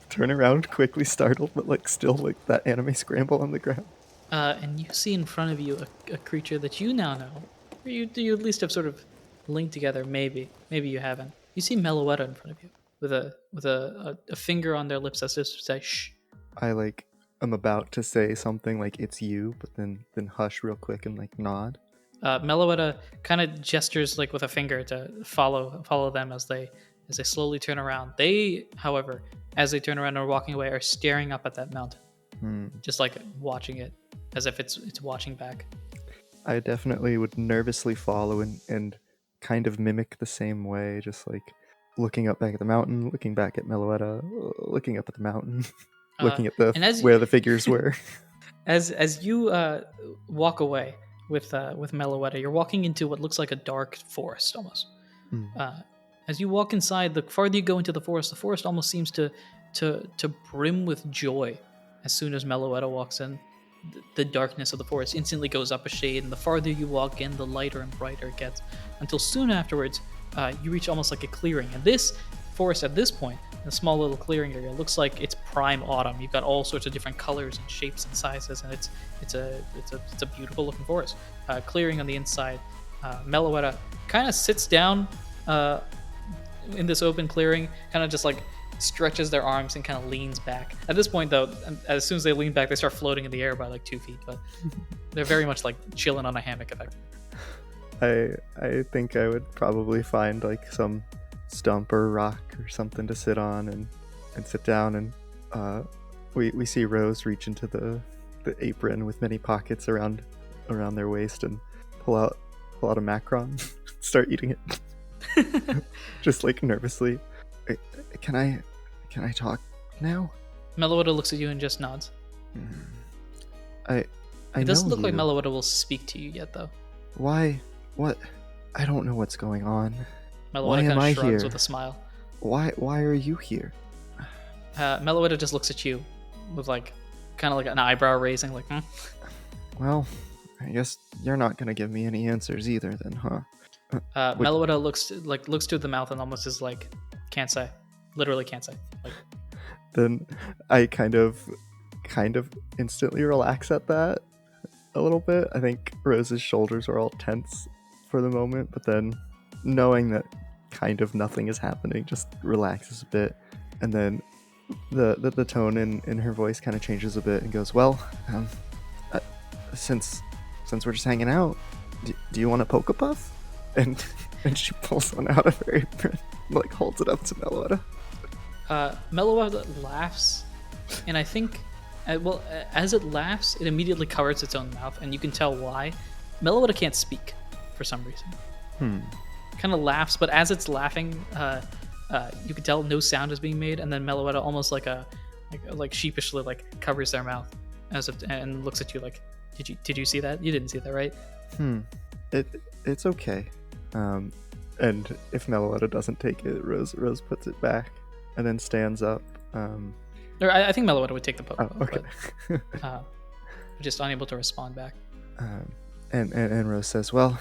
Speaker 3: turn around quickly, startled, but like still like that anime scramble on the ground.
Speaker 2: And you see in front of you a creature that you now know. Or you at least have sort of linked together, maybe. Maybe you haven't. You see Meloetta in front of you with a finger on their lips as if to say, shh.
Speaker 3: I like I'm about to say something like it's you, but then hush real quick and like nod.
Speaker 2: Meloetta kind of gestures like with a finger to follow them as they slowly turn around. They, however, as they turn around and are walking away, are staring up at that mountain, just like watching it as if it's watching back.
Speaker 3: I definitely would nervously follow and kind of mimic the same way, just like looking up back at the mountain, looking back at Meloetta, looking up at the mountain, looking at where the figures were.
Speaker 2: As you walk away with Meloetta, you're walking into what looks like a dark forest almost. As you walk inside, the farther you go into the forest almost seems to brim with joy. As soon as Meloetta walks in, the darkness of the forest instantly goes up a shade, and the farther you walk in, the lighter and brighter it gets, until soon afterwards you reach almost like a clearing. And this forest at this point, a small little clearing area, looks like it's prime autumn. You've got all sorts of different colors and shapes and sizes, and it's a beautiful looking forest. Clearing on the inside, Meloetta kind of sits down in this open clearing, kind of just like stretches their arms and kind of leans back. At this point, though, as soon as they lean back, they start floating in the air by like 2 feet, but they're very much like chilling on a hammock effectively.
Speaker 3: I think I would probably find like some stump or rock or something to sit on and sit down, and we see Rose reach into the apron with many pockets around their waist and pull out a macron, start eating it, just like nervously. Can I talk now?
Speaker 2: Meloetta looks at you and just nods.
Speaker 3: It
Speaker 2: doesn't look
Speaker 3: you.
Speaker 2: like Meloetta will speak to you yet, though.
Speaker 3: Why? What? I don't know what's going on.
Speaker 2: Meloetta kind of shrugs with a smile.
Speaker 3: Why are you here?
Speaker 2: Meloetta just looks at you with like kind of like an eyebrow raising, like,
Speaker 3: Well, I guess you're not gonna give me any answers either, then, huh?
Speaker 2: Meloetta looks to the mouth and almost is like, can't say. Literally can't say. Like,
Speaker 3: then I kind of instantly relax at that a little bit. I think Rose's shoulders are all tense for the moment, but then knowing that kind of nothing is happening just relaxes a bit, and then the tone in her voice kind of changes a bit and goes, well, since we're just hanging out, do you want a PokePuff? And she pulls one out of her apron, like holds it up to Meloetta.
Speaker 2: Meloetta laughs, and I think, as it laughs, it immediately covers its own mouth, and you can tell why. Meloetta can't speak for some reason. Kind of laughs, but as it's laughing, you can tell no sound is being made, and then Meloetta almost like sheepishly like covers their mouth and looks at you like, did you see that? You didn't see that, right?
Speaker 3: It's okay. And if Meloetta doesn't take it, Rose puts it back and then stands up.
Speaker 2: I think Meloetta would take the Pokemon,
Speaker 3: okay.
Speaker 2: but just unable to respond back.
Speaker 3: And Rose says, well,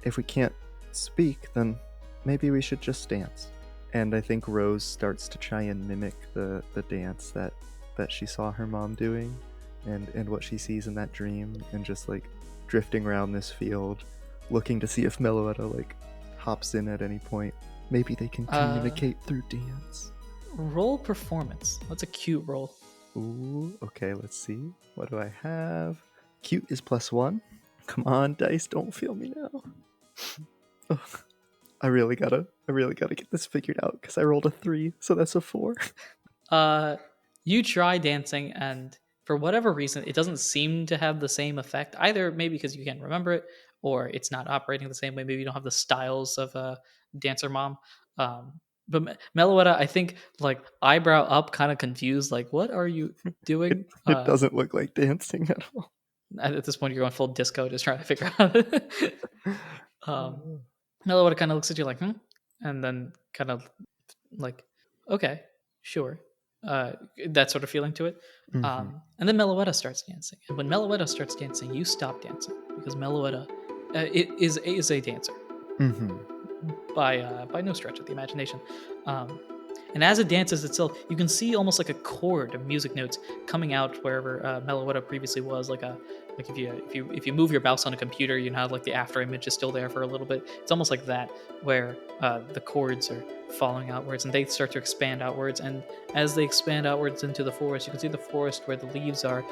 Speaker 3: if we can't speak, then maybe we should just dance. And I think Rose starts to try and mimic the dance that she saw her mom doing and what she sees in that dream, and just like drifting around this field, looking to see if Meloetta like hops in at any point. Maybe they can communicate through dance.
Speaker 2: Roll performance. That's a cute roll.
Speaker 3: Ooh, okay, let's see. What do I have? Cute is +1. Come on, dice, don't fail me now. Ugh. I really gotta get this figured out because I rolled a 3, so that's a 4.
Speaker 2: You try dancing, and for whatever reason, it doesn't seem to have the same effect. Either maybe because you can't remember it, or it's not operating the same way. Maybe you don't have the styles of a dancer mom. But Meloetta, I think, like eyebrow up, kind of confused. Like, what are you doing?
Speaker 3: It doesn't look like dancing at all.
Speaker 2: At this point, you're going full disco, just trying to figure out. Meloetta kind of looks at you like, and then kind of like, okay, sure. That sort of feeling to it.
Speaker 3: Mm-hmm.
Speaker 2: And then Meloetta starts dancing. And when Meloetta starts dancing, you stop dancing because Meloetta is a dancer
Speaker 3: Mm-hmm.
Speaker 2: by no stretch of the imagination. And as it dances itself, you can see almost like a chord of music notes coming out wherever Meloetta previously was. Like if you move your mouse on a computer, you know how like the after image is still there for a little bit. It's almost like that, where the chords are falling outwards and they start to expand outwards. And as they expand outwards into the forest, you can see the forest where the leaves are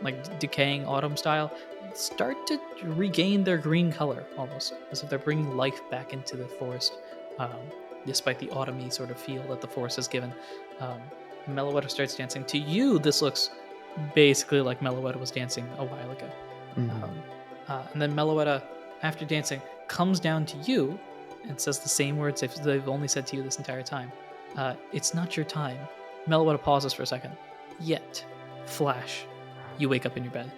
Speaker 2: like decaying autumn style start to regain their green color, almost as if they're bringing life back into the forest. Despite the autumny sort of feel that the forest has given. Meloetta starts dancing. To you, this looks basically like Meloetta was dancing a while ago.
Speaker 3: Mm-hmm.
Speaker 2: And then Meloetta, after dancing, comes down to you and says the same words they've only said to you this entire time. It's not your time. Meloetta pauses for a second. Yet, flash, you wake up in your bed.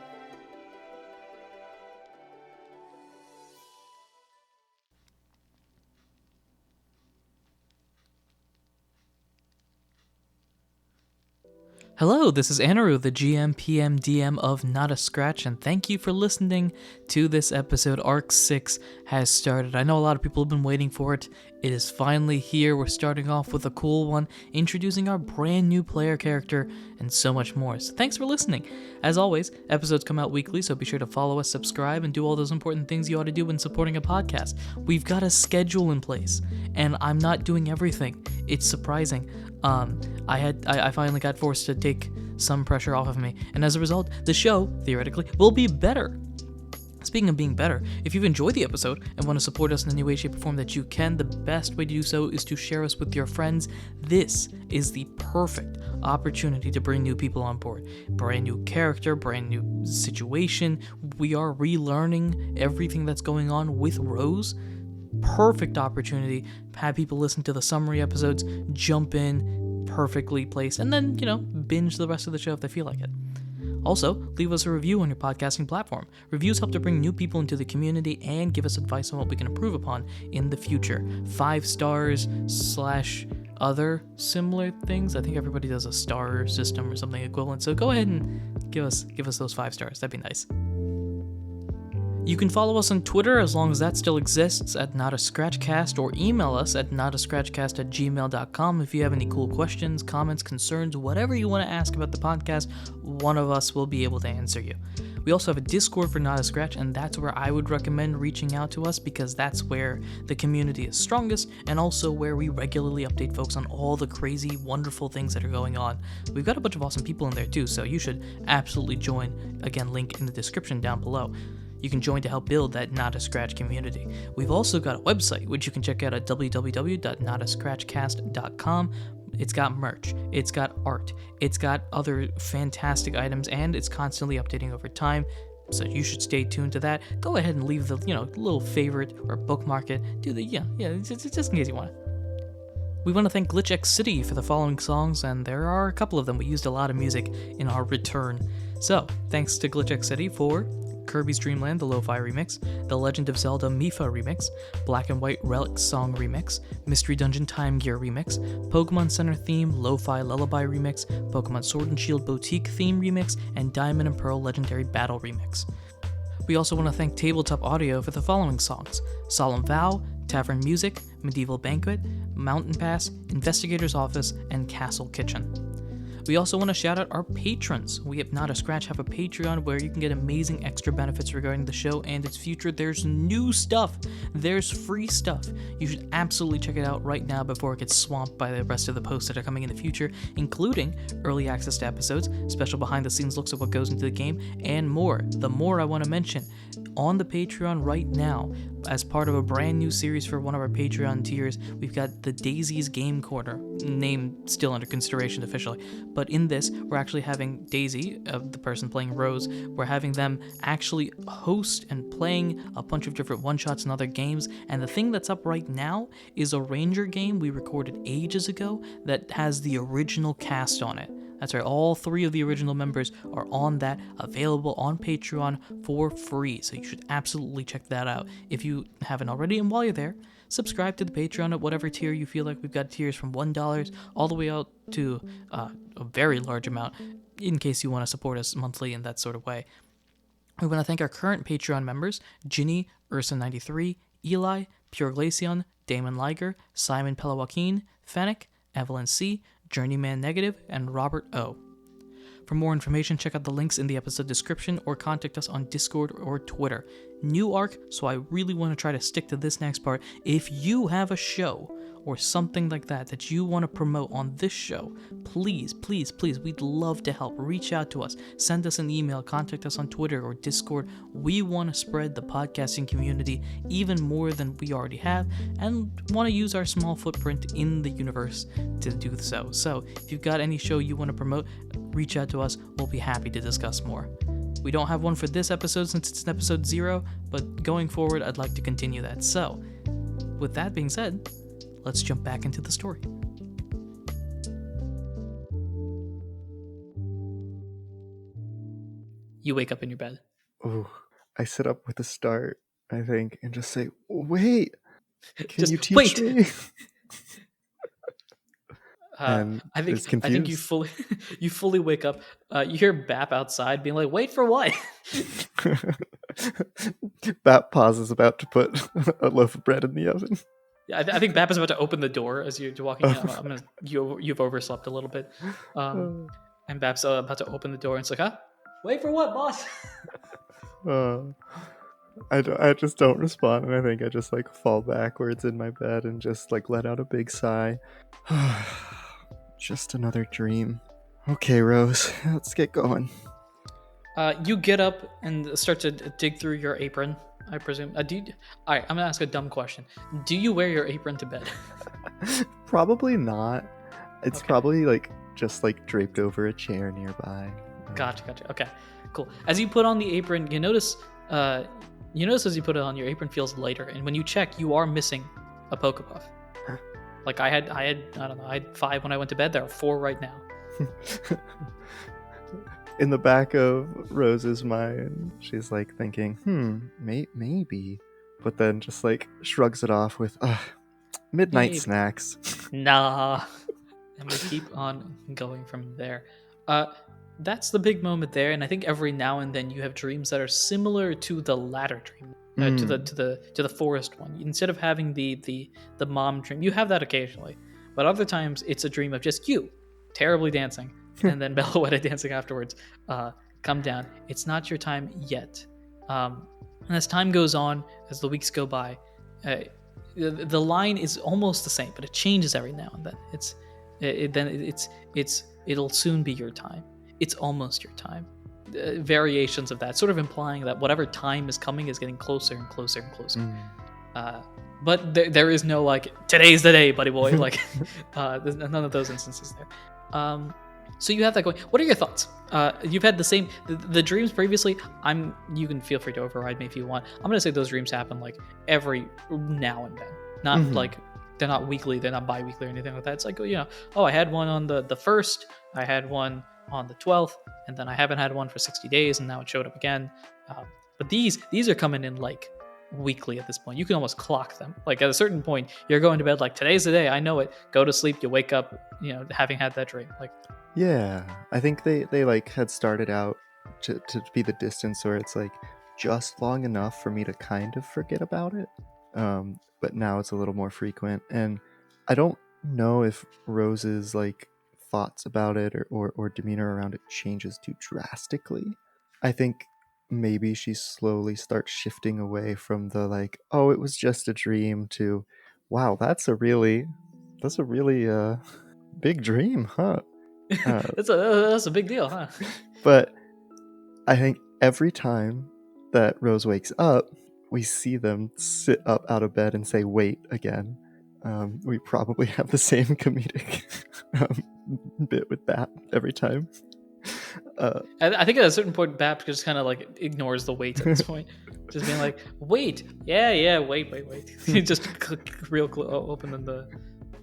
Speaker 2: Hello, this is Anirudh, the GM, PM, DM of Not a Scratch, and thank you for listening to this episode. Arc 6 has started. I know a lot of people have been waiting for it. It is finally here. We're starting off with a cool one, introducing our brand new player character, and so much more. So thanks for listening. As always, episodes come out weekly, so be sure to follow us, subscribe, and do all those important things you ought to do when supporting a podcast. We've got a schedule in place, and I'm not doing everything. It's surprising. I finally got forced to take some pressure off of me, and as a result, the show, theoretically, will be better. Speaking of being better, if you've enjoyed the episode and want to support us in any way, shape, or form that you can, the best way to do so is to share us with your friends. This is the perfect opportunity to bring new people on board. Brand new character, brand new situation. We are relearning everything that's going on with Rose. Perfect opportunity. Have people listen to the summary episodes, jump in, perfectly placed, and then, binge the rest of the show if they feel like it. Also, leave us a review on your podcasting platform. Reviews help to bring new people into the community and give us advice on what we can improve upon in the future. 5 stars / other similar things. I think everybody does a star system or something equivalent, so go ahead and give us those 5 stars. That'd be nice. You can follow us on Twitter, as long as that still exists, at NotAScratchCast, or email us at notascratchcast@gmail.com if you have any cool questions, comments, concerns, whatever you want to ask about the podcast. One of us will be able to answer you. We also have a Discord for Not a Scratch, and that's where I would recommend reaching out to us, because that's where the community is strongest, and also where we regularly update folks on all the crazy, wonderful things that are going on. We've got a bunch of awesome people in there too, so you should absolutely join. Again, link in the description down below. You can join to help build that Not a Scratch community. We've also got a website, which you can check out at www.notascratchcast.com. It's got merch, it's got art, it's got other fantastic items, and it's constantly updating over time, so you should stay tuned to that. Go ahead and leave the, little favorite or bookmark it. Do the, just in case you want it. We want to thank Glitch X City for the following songs, and there are a couple of them. We used a lot of music in our return. So, thanks to Glitch X City for Kirby's Dream Land, the Lo-Fi Remix, The Legend of Zelda Mifa Remix, Black and White Relics Song Remix, Mystery Dungeon Time Gear Remix, Pokemon Center Theme Lo-Fi Lullaby Remix, Pokemon Sword and Shield Boutique Theme Remix, and Diamond and Pearl Legendary Battle Remix. We also want to thank Tabletop Audio for the following songs: Solemn Vow, Tavern Music, Medieval Banquet, Mountain Pass, Investigator's Office, and Castle Kitchen. We also want to shout out our patrons. We at Not a Scratch have a Patreon where you can get amazing extra benefits regarding the show and its future. There's new stuff. There's free stuff. You should absolutely check it out right now before it gets swamped by the rest of the posts that are coming in the future, including early access to episodes, special behind-the-scenes looks at what goes into the game, and more. The more I want to mention, on the Patreon right now, as part of a brand new series for one of our Patreon tiers, we've got the Daisy's Game Corner, name still under consideration officially. But in this, we're actually having Daisy, the person playing Rose, we're having them actually host and playing a bunch of different one-shots and other games. And the thing that's up right now is a Ranger game we recorded ages ago that has the original cast on it. That's right, all 3 of the original members are on that, available on Patreon for free, so you should absolutely check that out if you haven't already. And while you're there, subscribe to the Patreon at whatever tier you feel like. We've got tiers from $1 all the way out to a very large amount, in case you want to support us monthly in that sort of way. We want to thank our current Patreon members, Ginny, Ursa93, Eli, Pure Glaceon, Damon Liger, Simon Pelajoaquin, Fennec, Evelyn C., Journeyman Negative, and Robert O. For more information, check out the links in the episode description or contact us on Discord or Twitter. New arc, so I really want to try to stick to this next part. If you have a show or something like that you want to promote on this show, please, we'd love to help. Reach out to us. Send us an email. Contact us on Twitter or Discord. We want to spread the podcasting community even more than we already have and want to use our small footprint in the universe to do so. So if you've got any show you want to promote, reach out to us. We'll be happy to discuss more. We don't have one for this episode since it's an episode 0, but going forward, I'd like to continue that. So, with that being said, let's jump back into the story. You wake up in your bed.
Speaker 3: Oh, I sit up with a start, I think, and just say, wait, can you teach me? And
Speaker 2: I think
Speaker 3: confused.
Speaker 2: you fully wake up. You hear Bap outside being like, "Wait for what?"
Speaker 3: Bap pauses about to put a loaf of bread in the oven.
Speaker 2: Yeah, I think Bap is about to open the door as you're walking in. You've overslept a little bit, and Bap's about to open the door, and it's like, "Huh? Wait for what, boss?"
Speaker 3: I just don't respond, and I think I just like fall backwards in my bed and just like let out a big sigh. Just another dream. Okay, Rose, let's get going.
Speaker 2: You get up and start to dig through your apron, I presume. All right, I'm gonna ask a dumb question. Do you wear your apron to bed?
Speaker 3: Probably not. It's
Speaker 2: Okay.
Speaker 3: probably like just like draped over a chair nearby.
Speaker 2: Gotcha. Okay, cool. As you put on the apron, you notice as you put it on, your apron feels lighter, and when you check, you are missing a PokePuff. Like I had, I don't know, I had 5 when I went to bed. There are 4 right now.
Speaker 3: In the back of Rose's mind, she's like thinking, maybe. But then just like shrugs it off with, midnight
Speaker 2: Maybe.
Speaker 3: snacks.
Speaker 2: Nah. And we keep on going from there. That's the big moment there, and I think every now and then you have dreams that are similar to the latter dream. To the forest one. Instead of having the mom dream, you have that occasionally, but other times it's a dream of just you terribly dancing and then Bellawetta dancing afterwards. Come down. It's not your time yet. And as time goes on, as the weeks go by, the line is almost the same, but it changes every now and then. It'll soon be your time. It's almost your time. Variations of that, sort of implying that whatever time is coming is getting closer and closer and closer. But there is no like, today's the day, buddy boy. Like, there's none of those instances there. So you have that going. What are your thoughts? You've had the same the dreams previously. You can feel free to override me if you want. I'm gonna say those dreams happen like every now and then, not like they're not weekly, they're not bi-weekly or anything like that. It's like, I had one on the 1st, I had one on the 12th, and then I haven't had one for 60 days, and now it showed up again. But these are coming in like weekly at this point. You can almost clock them. Like at a certain point, you're going to bed like, today's the day, I know it. Go to sleep, you wake up, having had that dream. Like,
Speaker 3: Yeah, I think they like had started out to be the distance where it's like just long enough for me to kind of forget about it. But now it's a little more frequent, and I don't know if Rose's like thoughts about it or demeanor around it changes too drastically. I think maybe she slowly starts shifting away from the like, oh, it was just a dream to, wow, that's a really big dream, huh?
Speaker 2: that's a big deal, huh?
Speaker 3: But I think every time that Rose wakes up, we see them sit up out of bed and say "wait" again. We probably have the same comedic bit with that every time.
Speaker 2: I think at a certain point, Bap just kind of like ignores the wait at this point, just being like, "Wait, yeah, wait." He just open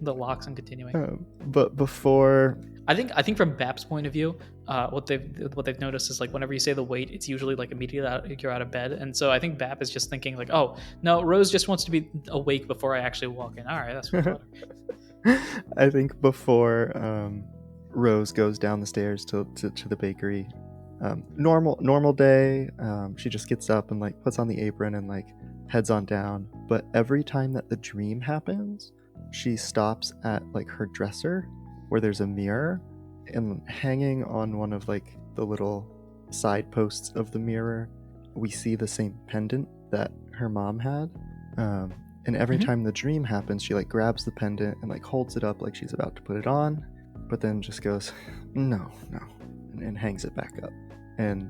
Speaker 2: the locks and continuing.
Speaker 3: But before,
Speaker 2: I think from Bap's point of view, what they've noticed is like whenever you say the wait, it's usually like immediately you're out of bed, and so I think Bap is just thinking like, "Oh no, Rose just wants to be awake before I actually walk in." All right, that's what
Speaker 3: I think before Rose goes down the stairs to the bakery. Normal day. She just gets up and like puts on the apron and like heads on down. But every time that the dream happens, she stops at like her dresser where there's a mirror, and hanging on one of like the little side posts of the mirror, we see the same pendant that her mom had. And every time the dream happens, she like grabs the pendant and like holds it up like she's about to put it on, but then just goes, no, and hangs it back up. And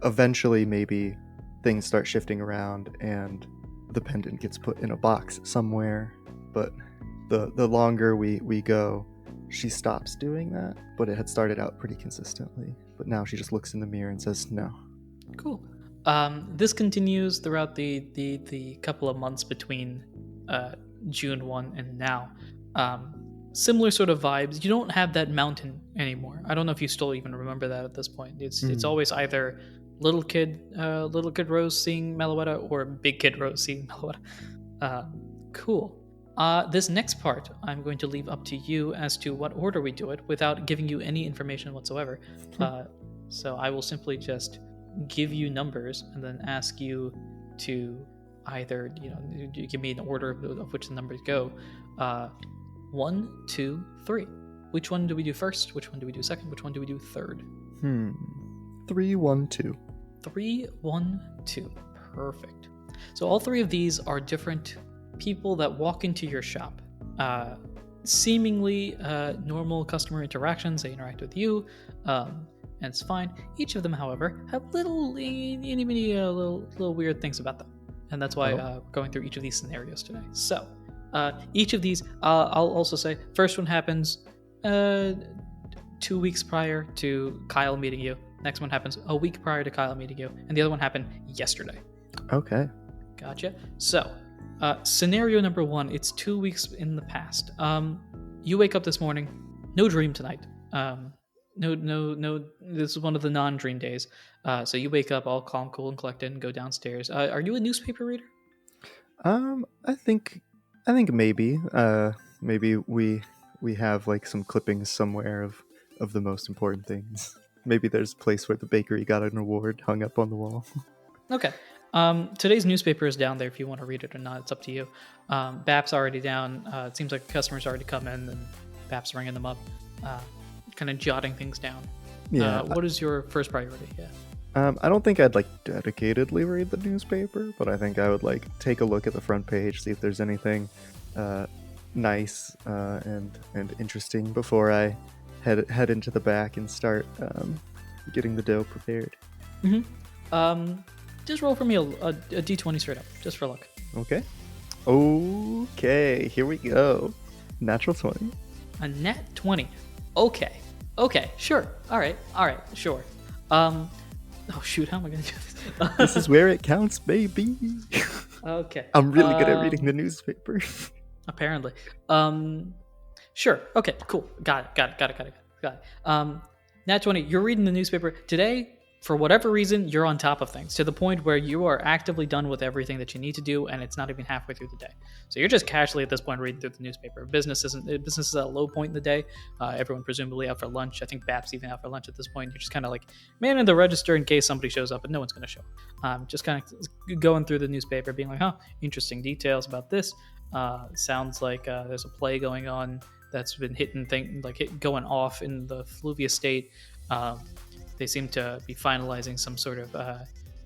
Speaker 3: eventually maybe things start shifting around and the pendant gets put in a box somewhere. But the longer we go, she stops doing that, but it had started out pretty consistently. But now she just looks in the mirror and says no.
Speaker 2: Cool. This continues throughout the couple of months between June 1 and now. Similar sort of vibes. You don't have that mountain anymore. I don't know if you still even remember that at this point. It's always either little kid Rose seeing Meloetta or big kid Rose seeing Meloetta. Cool. This next part I'm going to leave up to you as to what order we do it without giving you any information whatsoever. So I will simply just give you numbers and then ask you to either give me an order of which the numbers go. 1, 2, 3. Which one do we do first? Which one do we do second? Which one do we do third?
Speaker 3: 3, 1, 2.
Speaker 2: 3, 1, 2. Perfect. So all three of these are different people that walk into your shop. Seemingly normal customer interactions. They interact with you, and it's fine. Each of them, however, have little weird things about them, and that's why we're going through each of these scenarios today. So each of these, I'll also say, first one happens 2 weeks prior to Kyle meeting you. Next one happens a week prior to Kyle meeting you, and the other one happened yesterday. Okay. Gotcha. So, scenario number 1, it's 2 weeks in the past. You wake up this morning, no dream tonight. No, this is one of the non-dream days. So you wake up all calm, cool, and collected and go downstairs. Are you a newspaper reader?
Speaker 3: I think maybe. Maybe we have like some clippings somewhere of the most important things. Maybe there's a place where the bakery got an award hung up on the wall. Okay.
Speaker 2: Today's newspaper is down there if you want to read it or not. It's up to you. BAP's already down. It seems like customers already come in and BAP's ringing them up, kind of jotting things down. Yeah. What is your first priority? Yeah.
Speaker 3: I don't think I'd like dedicatedly read the newspaper, but I think I would like take a look at the front page, see if there's anything nice and interesting before I head into the back and start getting the dough prepared.
Speaker 2: Just roll for me a d20 straight up, just for luck.
Speaker 3: Okay, here we go. Natural 20.
Speaker 2: A nat 20. Okay, sure. All right, sure. Oh shoot, how am I gonna do this?
Speaker 3: This is where it counts, baby.
Speaker 2: Okay.
Speaker 3: I'm really good at reading the newspaper.
Speaker 2: Apparently. Sure. Okay, cool. Got it. Nat 20, you're reading the newspaper. Today, for whatever reason, you're on top of things to the point where you are actively done with everything that you need to do, and it's not even halfway through the day. So you're just casually at this point reading through the newspaper. Business is at a low point in the day. Everyone presumably out for lunch. I think BAP's even out for lunch at this point. You're just kind of like manning the register in case somebody shows up, but no one's going to show up. Just kind of going through the newspaper, being like, interesting details about this. Sounds like there's a play going on that's been going off in the Fluvia state. They seem to be finalizing some sort of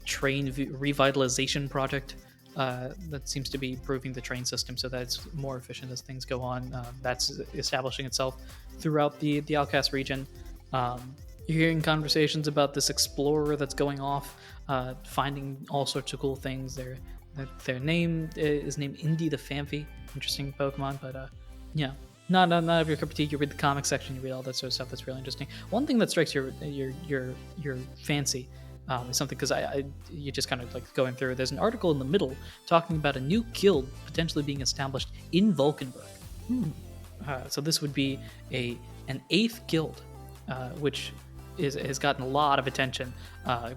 Speaker 2: train revitalization project that seems to be improving the train system so that it's more efficient as things go on. That's establishing itself throughout the Outcast region. You're hearing conversations about this explorer that's going off, finding all sorts of cool things. their name is named Indy the Phanpy. Interesting Pokemon, but yeah, not of your cup of tea. You read the comic section, you read all that sort of stuff. That's really interesting. One thing that strikes your fancy is something, because you just kind of like going through. There's an article in the middle talking about a new guild potentially being established in Vulcanburg. So this would be an 8th guild, which has gotten a lot of attention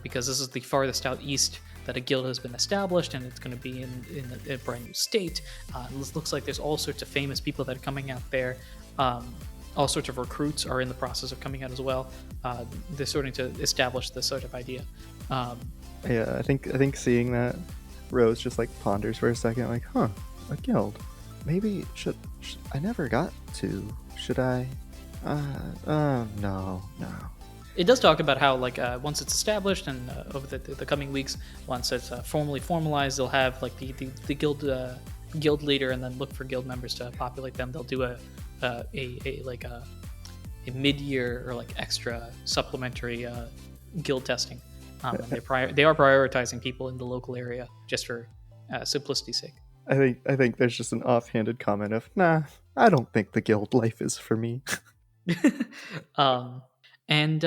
Speaker 2: because this is the farthest out east that a guild has been established, and it's going to be in a brand new state. It looks like there's all sorts of famous people that are coming out there. All sorts of recruits are in the process of coming out as well. They're starting to establish this sort of idea.
Speaker 3: Yeah, I think seeing that, Rose just like ponders for a second, like, a guild. Maybe should I never got to? Should I? No.
Speaker 2: It does talk about how, like, once it's established and over the coming weeks, once it's formally formalized, they'll have like the guild leader, and then look for guild members to populate them. They'll do a mid-year or like extra supplementary guild testing. And they are prioritizing people in the local area just for simplicity's sake.
Speaker 3: I think there's just an offhanded comment of, nah, I don't think the guild life is for me.
Speaker 2: And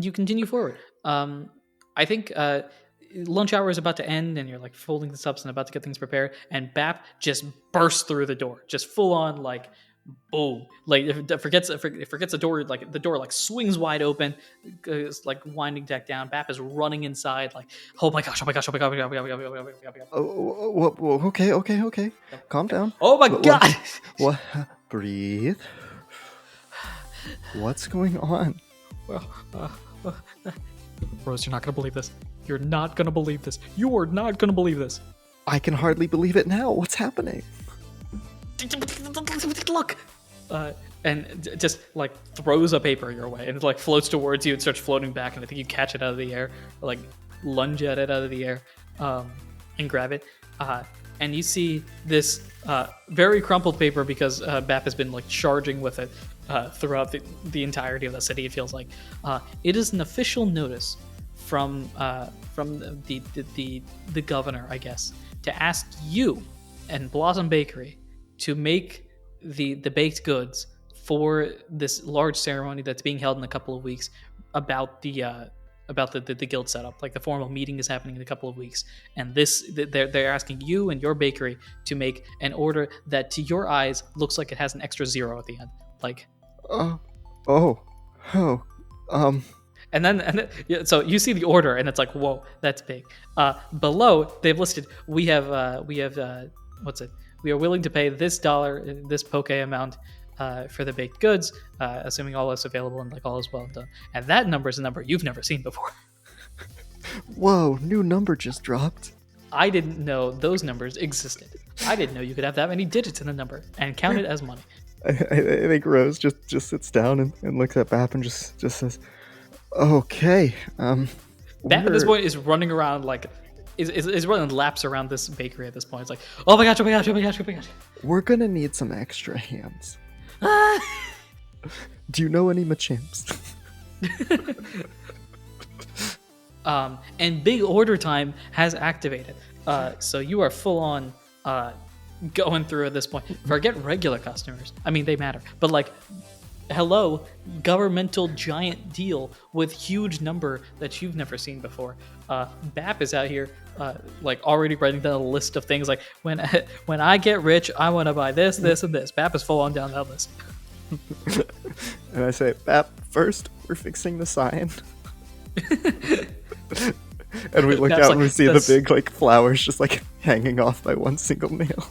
Speaker 2: you continue forward. I think lunch hour is about to end, and you're like folding the subs and about to get things prepared, and Bap just bursts through the door, just full on like boom, like if it forgets the door, like the door like swings wide open, it's like winding back down. Bap is running inside, like oh my gosh.
Speaker 3: Oh, okay. Calm down.
Speaker 2: Oh my god.
Speaker 3: What? Breathe. What's going on?
Speaker 2: Rose, you're not gonna believe this. You're not gonna believe this. You are not gonna believe this.
Speaker 3: I can hardly believe it now. What's happening?
Speaker 2: Look, and just like throws a paper your way, and it like floats towards you and starts floating back. And I think you catch it out of the air, or like lunge at it out of the air, and grab it. And you see this very crumpled paper, because Bap has been like charging with it throughout the entirety of the city. It feels like it is an official notice from the governor, I guess, to ask you and Blossom Bakery to make the baked goods for this large ceremony that's being held in a couple of weeks about the guild setup. Like the formal meeting is happening in a couple of weeks, and they're asking you and your bakery to make an order that to your eyes looks like it has an extra 0 at the end. Like and then so you see the order, and it's like, whoa, that's big. Below they've listed, we have we are willing to pay this poke amount for the baked goods, assuming all is available and like all is well done. And that number is a number you've never seen before.
Speaker 3: Whoa, new number just dropped.
Speaker 2: I didn't know those numbers existed. I didn't know you could have that many digits in a number and count it as money.
Speaker 3: I think Rose just sits down and looks at Bap and just says, okay.
Speaker 2: Bap at this point is running around like is running laps around this bakery at this point. It's like, oh my gosh.
Speaker 3: We're gonna need some extra hands. Do you know any Machamps?
Speaker 2: And big order time has activated. So you are full on going through at this point. Forget regular customers. I mean, they matter. But like, hello, governmental giant deal with huge number that you've never seen before. Bap is out here like already writing down a list of things like, when I get rich, I want to buy this, and this. Bap is full on down that list.
Speaker 3: And I say, Bap, first we're fixing the sign. And we look
Speaker 2: Bap's
Speaker 3: out
Speaker 2: like,
Speaker 3: and we see the big like flowers just like hanging off by one single nail.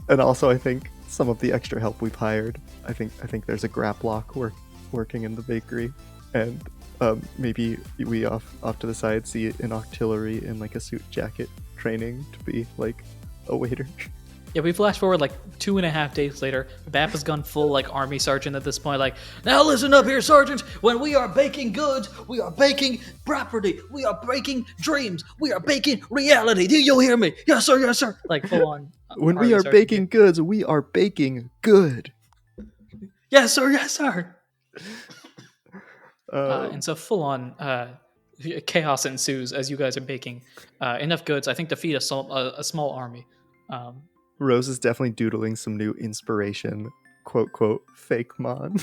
Speaker 3: And also I think some of the extra help we've hired, I think there's a graplock working in the bakery, and maybe we off to the side see an auxiliary in like a suit jacket training to be like a waiter.
Speaker 2: Yeah, we flash forward like 2.5 days later. Bap has gone full like army sergeant at this point. Like, now listen up here, sergeant. When we are baking goods, we are baking property. We are baking dreams. We are baking reality. Do you hear me? Yes, sir. Yes, sir. Like full on.
Speaker 3: When we are baking goods, we are baking good.
Speaker 2: Yes, sir. Yes, sir. And so full on chaos ensues as you guys are baking enough goods, I think, to feed a small army.
Speaker 3: Rose is definitely doodling some new inspiration, quote, quote, fake mon.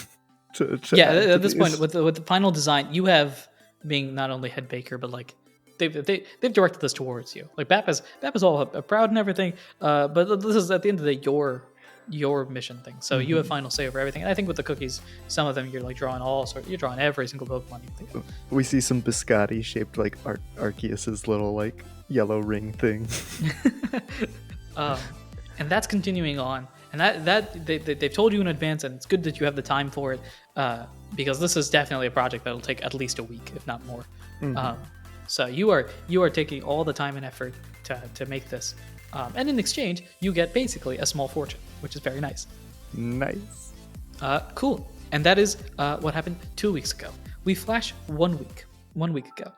Speaker 3: to
Speaker 2: Yeah,
Speaker 3: add to
Speaker 2: at this point,
Speaker 3: these.
Speaker 2: with the final design, you have being not only head baker, but like they've directed this towards you. Like Bap is all proud and everything, but this is at the end of the day your mission thing. So you have final say over everything. And I think with the cookies, some of them you're like drawing you're drawing every single Pokemon you think of.
Speaker 3: We see some biscotti shaped like Arceus's little like yellow ring thing.
Speaker 2: And that's continuing on. And that they've told you in advance, and it's good that you have the time for it, because this is definitely a project that'll take at least a week, if not more. So you are taking all the time and effort to make this, and in exchange, you get basically a small fortune, which is very nice.
Speaker 3: Nice.
Speaker 2: Cool. And that is what happened 2 weeks ago. We flash 1 week ago.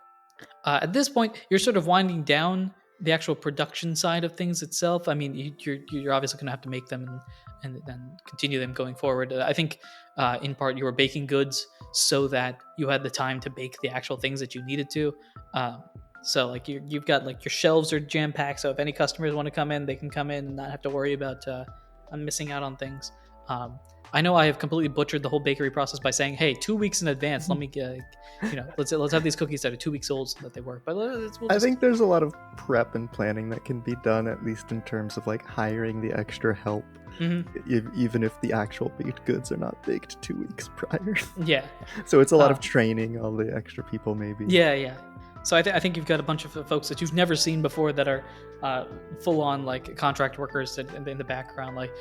Speaker 2: At this point, you're sort of winding down the actual production side of things itself. I mean, you're obviously going to have to make them and then continue them going forward. I think in part you were baking goods so that you had the time to bake the actual things that you needed to. So like you've got like your shelves are jam packed. So if any customers want to come in, they can come in and not have to worry about missing out on things. I know I have completely butchered the whole bakery process by saying, "Hey, 2 weeks in advance, let me let's have these cookies that are 2 weeks old so that they work." But
Speaker 3: I think there's a lot of prep and planning that can be done, at least in terms of like hiring the extra help, even if the actual baked goods are not baked 2 weeks prior.
Speaker 2: Yeah.
Speaker 3: So it's a lot of training all the extra people, maybe.
Speaker 2: Yeah. So I think you've got a bunch of folks that you've never seen before that are full-on like contract workers in the background. Like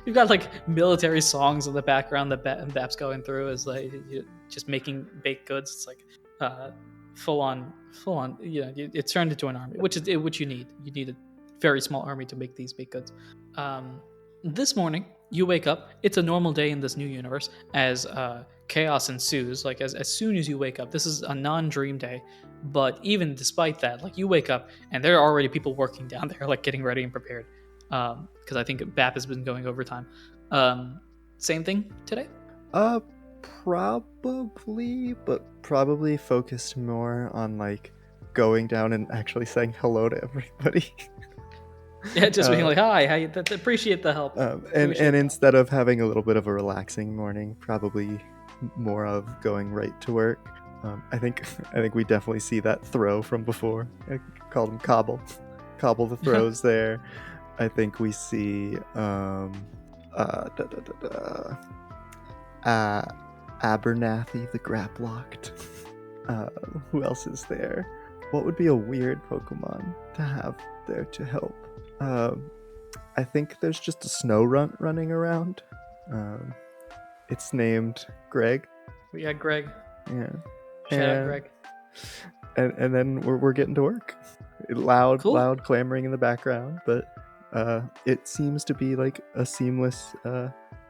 Speaker 2: you've got like military songs in the background that Bap's going through is like just making baked goods. It's like full-on. It's turned into an army, which you need. You need a very small army to make these baked goods. This morning you wake up. It's a normal day in this new universe as chaos ensues. Like as soon as you wake up, this is a non-dream day, but even despite that, like you wake up and there are already people working down there, like getting ready and prepared, because I think Bap has been going overtime. Same thing today?
Speaker 3: Probably focused more on like going down and actually saying hello to everybody.
Speaker 2: Yeah, just being like, hi, appreciate the help.
Speaker 3: And instead of having a little bit of a relaxing morning, probably more of going right to work. I think we definitely see that throw from before. I called him Cobble the throws there. I think we see Abernathy the Graplocked. Who else is there? What would be a weird Pokemon to have there to help? I think there's just a snow runt running around. It's named Greg.
Speaker 2: Yeah, Greg.
Speaker 3: Yeah.
Speaker 2: Shout out Greg.
Speaker 3: And then we're getting to work. Loud clamoring in the background, but it seems to be like a seamless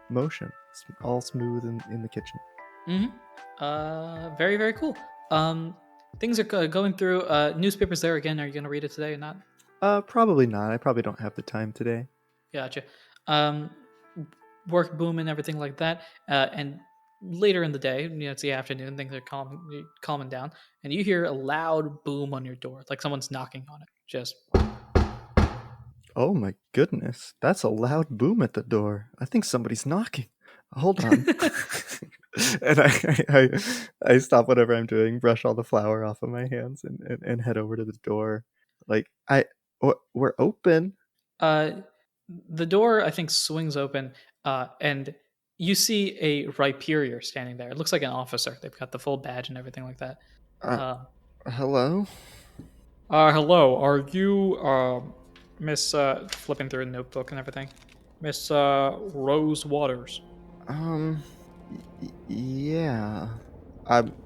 Speaker 3: motion. It's all smooth in the kitchen.
Speaker 2: Very, very cool. Things are going through. Newspapers there again. Are you going to read it today or not?
Speaker 3: Probably not. I probably don't have the time today.
Speaker 2: Gotcha. Work boom and everything like that. And later in the day, it's the afternoon, things are calming down, and you hear a loud boom on your door, like someone's knocking on it. Just.
Speaker 3: Oh my goodness, that's a loud boom at the door. I think somebody's knocking. Hold on. And I stop whatever I'm doing, brush all the flour off of my hands, and head over to the door. Like we're open.
Speaker 2: The door, I think, swings open, and you see a Rhyperior standing there. It looks like an officer. They've got the full badge and everything like that.
Speaker 3: Hello?
Speaker 2: Hello. Are you, Miss, flipping through a notebook and everything? Miss, Rose Waters?
Speaker 3: Yeah.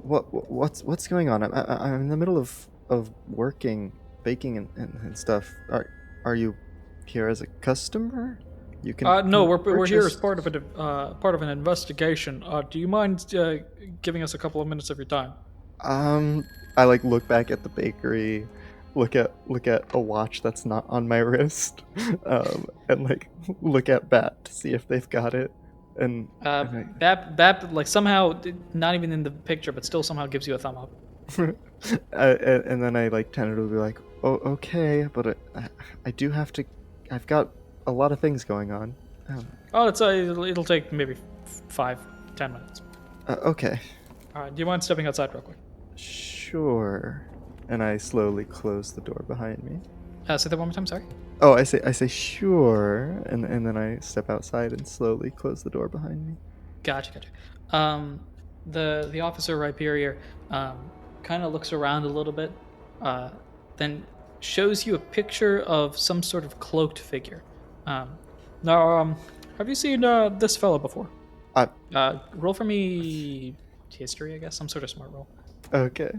Speaker 3: What's going on? I'm in the middle of working, baking and stuff. Are you here as a customer? You can.
Speaker 2: No, we're here as part of an investigation. Do you mind giving us a couple of minutes of your time?
Speaker 3: I like look back at the bakery, look at a watch that's not on my wrist, and like look at Bat to see if they've got it. And
Speaker 2: Bap like somehow not even in the picture, but still somehow gives you a thumb up.
Speaker 3: And then I like tentatively be like, oh, okay, but I do have to. I've got a lot of things going on.
Speaker 2: Oh, it'll take maybe 5-10 minutes.
Speaker 3: Okay.
Speaker 2: All right, do you mind stepping outside real quick?
Speaker 3: Sure. And I slowly close the door behind me.
Speaker 2: Say that one more time. Sorry.
Speaker 3: Oh, I say sure, and then I step outside and slowly close the door behind me.
Speaker 2: Gotcha. The officer Rhyperior kind of looks around a little bit, then shows you a picture of some sort of cloaked figure. Now, have you seen this fella before? Roll for me history, I guess, some sort of smart roll.
Speaker 3: Okay,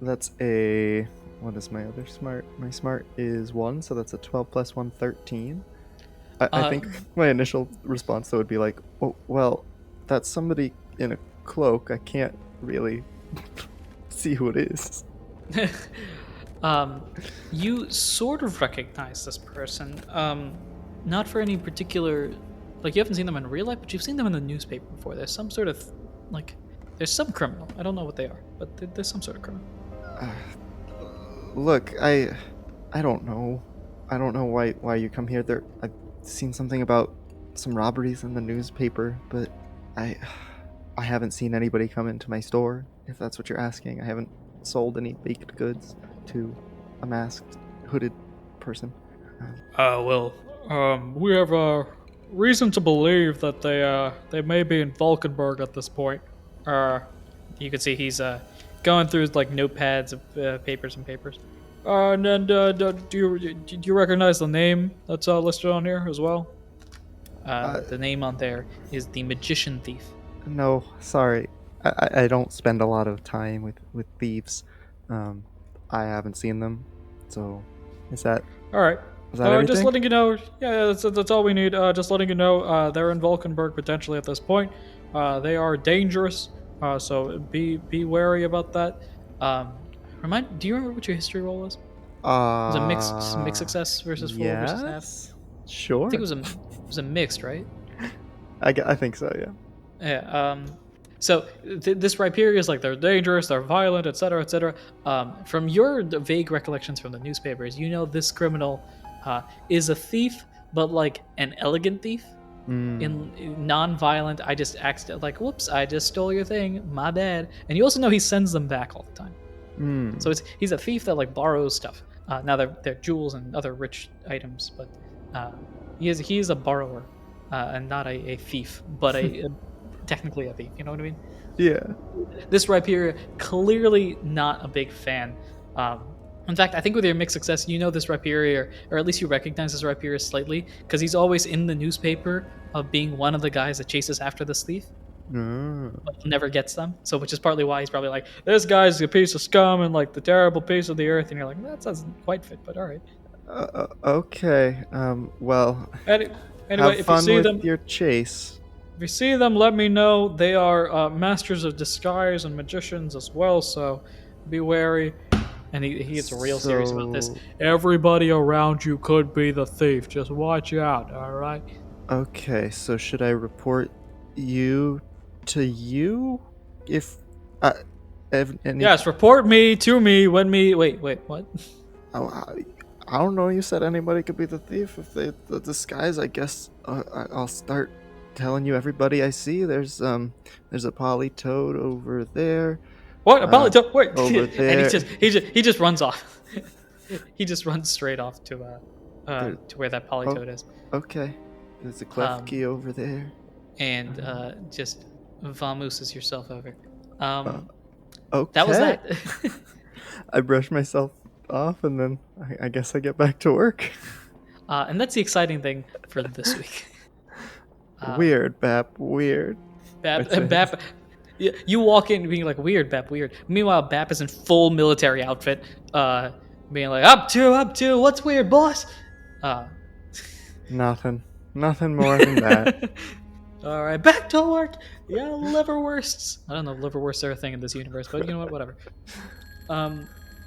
Speaker 3: that's a. What is my other smart? My smart is 1, so that's a 12 plus 1, 13. I think my initial response though would be like, oh, well, that's somebody in a cloak. I can't really see who it is.
Speaker 2: You sort of recognize this person. Not for any particular, like you haven't seen them in real life, but you've seen them in the newspaper before. There's some sort of, like, there's some criminal. I don't know what they are, but there's some sort of criminal.
Speaker 3: Look, I don't know. I don't know why you come here. I've seen something about some robberies in the newspaper, but I haven't seen anybody come into my store, if that's what you're asking. I haven't sold any baked goods to a masked, hooded person.
Speaker 2: We have reason to believe that they may be in Valkenburg at this point. You can see he's going through like notepads of papers. And then do you recognize the name that's listed on here as well? The name on there is the Magician Thief.
Speaker 3: No, sorry. I don't spend a lot of time with thieves. I haven't seen them. So, is that
Speaker 2: all right?
Speaker 3: Is that everything?
Speaker 2: Just letting you know. Yeah, that's all we need. Just letting you know. They're in Valkenburg potentially at this point. They are dangerous. So be wary about that. Do you remember what your history roll was? It was a mixed success versus full versus half.
Speaker 3: Sure.
Speaker 2: I think it was a mixed, right?
Speaker 3: I think so. Yeah.
Speaker 2: Yeah. So this Rhyperior is like they're dangerous, they're violent, etc., etc. From your vague recollections from the newspapers, you know this criminal is a thief, but like an elegant thief. In non-violent, I just accidentally like, whoops, I just stole your thing, my bad. And you also know he sends them back all the time. So he's a thief that like borrows stuff. Now they're jewels and other rich items, but he is a borrower and not a thief, but technically a thief. You know what I mean?
Speaker 3: Yeah.
Speaker 2: This Rhyperior clearly not a big fan. In fact, I think with your mixed success, you know this Rhyperior, or at least you recognize this Rhyperior slightly, because he's always in the newspaper of being one of the guys that chases after this thief, but never gets them. So, which is partly why he's probably like, this guy's a piece of scum and like the terrible piece of the earth, and you're like, that doesn't quite fit, but all right.
Speaker 3: Okay. Well.
Speaker 2: Anyway,
Speaker 3: have
Speaker 2: if
Speaker 3: fun
Speaker 2: you see
Speaker 3: with
Speaker 2: them,
Speaker 3: your chase.
Speaker 2: if you see them, let me know. They are masters of disguise and magicians as well, so be wary. And he gets real serious about this. Everybody around you could be the thief. Just watch out, all right?
Speaker 3: Okay, so should I report you to you?
Speaker 2: Yes, report me to me when me... Wait, what?
Speaker 3: Oh, I don't know. You said anybody could be the thief. If they the disguise, I guess I'll start telling you everybody I see. There's a polytoad over there.
Speaker 2: What? A polytoad? Wait.
Speaker 3: Over there.
Speaker 2: And he just runs off. He just runs straight off to where that polytoad is.
Speaker 3: Okay. There's a Klefki over there.
Speaker 2: And just vamooses yourself over.
Speaker 3: Okay.
Speaker 2: That was that.
Speaker 3: I brush myself off and then I guess I get back to work.
Speaker 2: And that's the exciting thing for this week.
Speaker 3: Weird, Bap. Weird.
Speaker 2: Bap. You walk in being like, weird, Bap, weird. Meanwhile, Bap is in full military outfit, being like, up to, what's weird, boss?
Speaker 3: Nothing more than that.
Speaker 2: All right, back to work. Yeah, liverwursts. I don't know if liverwursts are a thing in this universe, but you know what, whatever.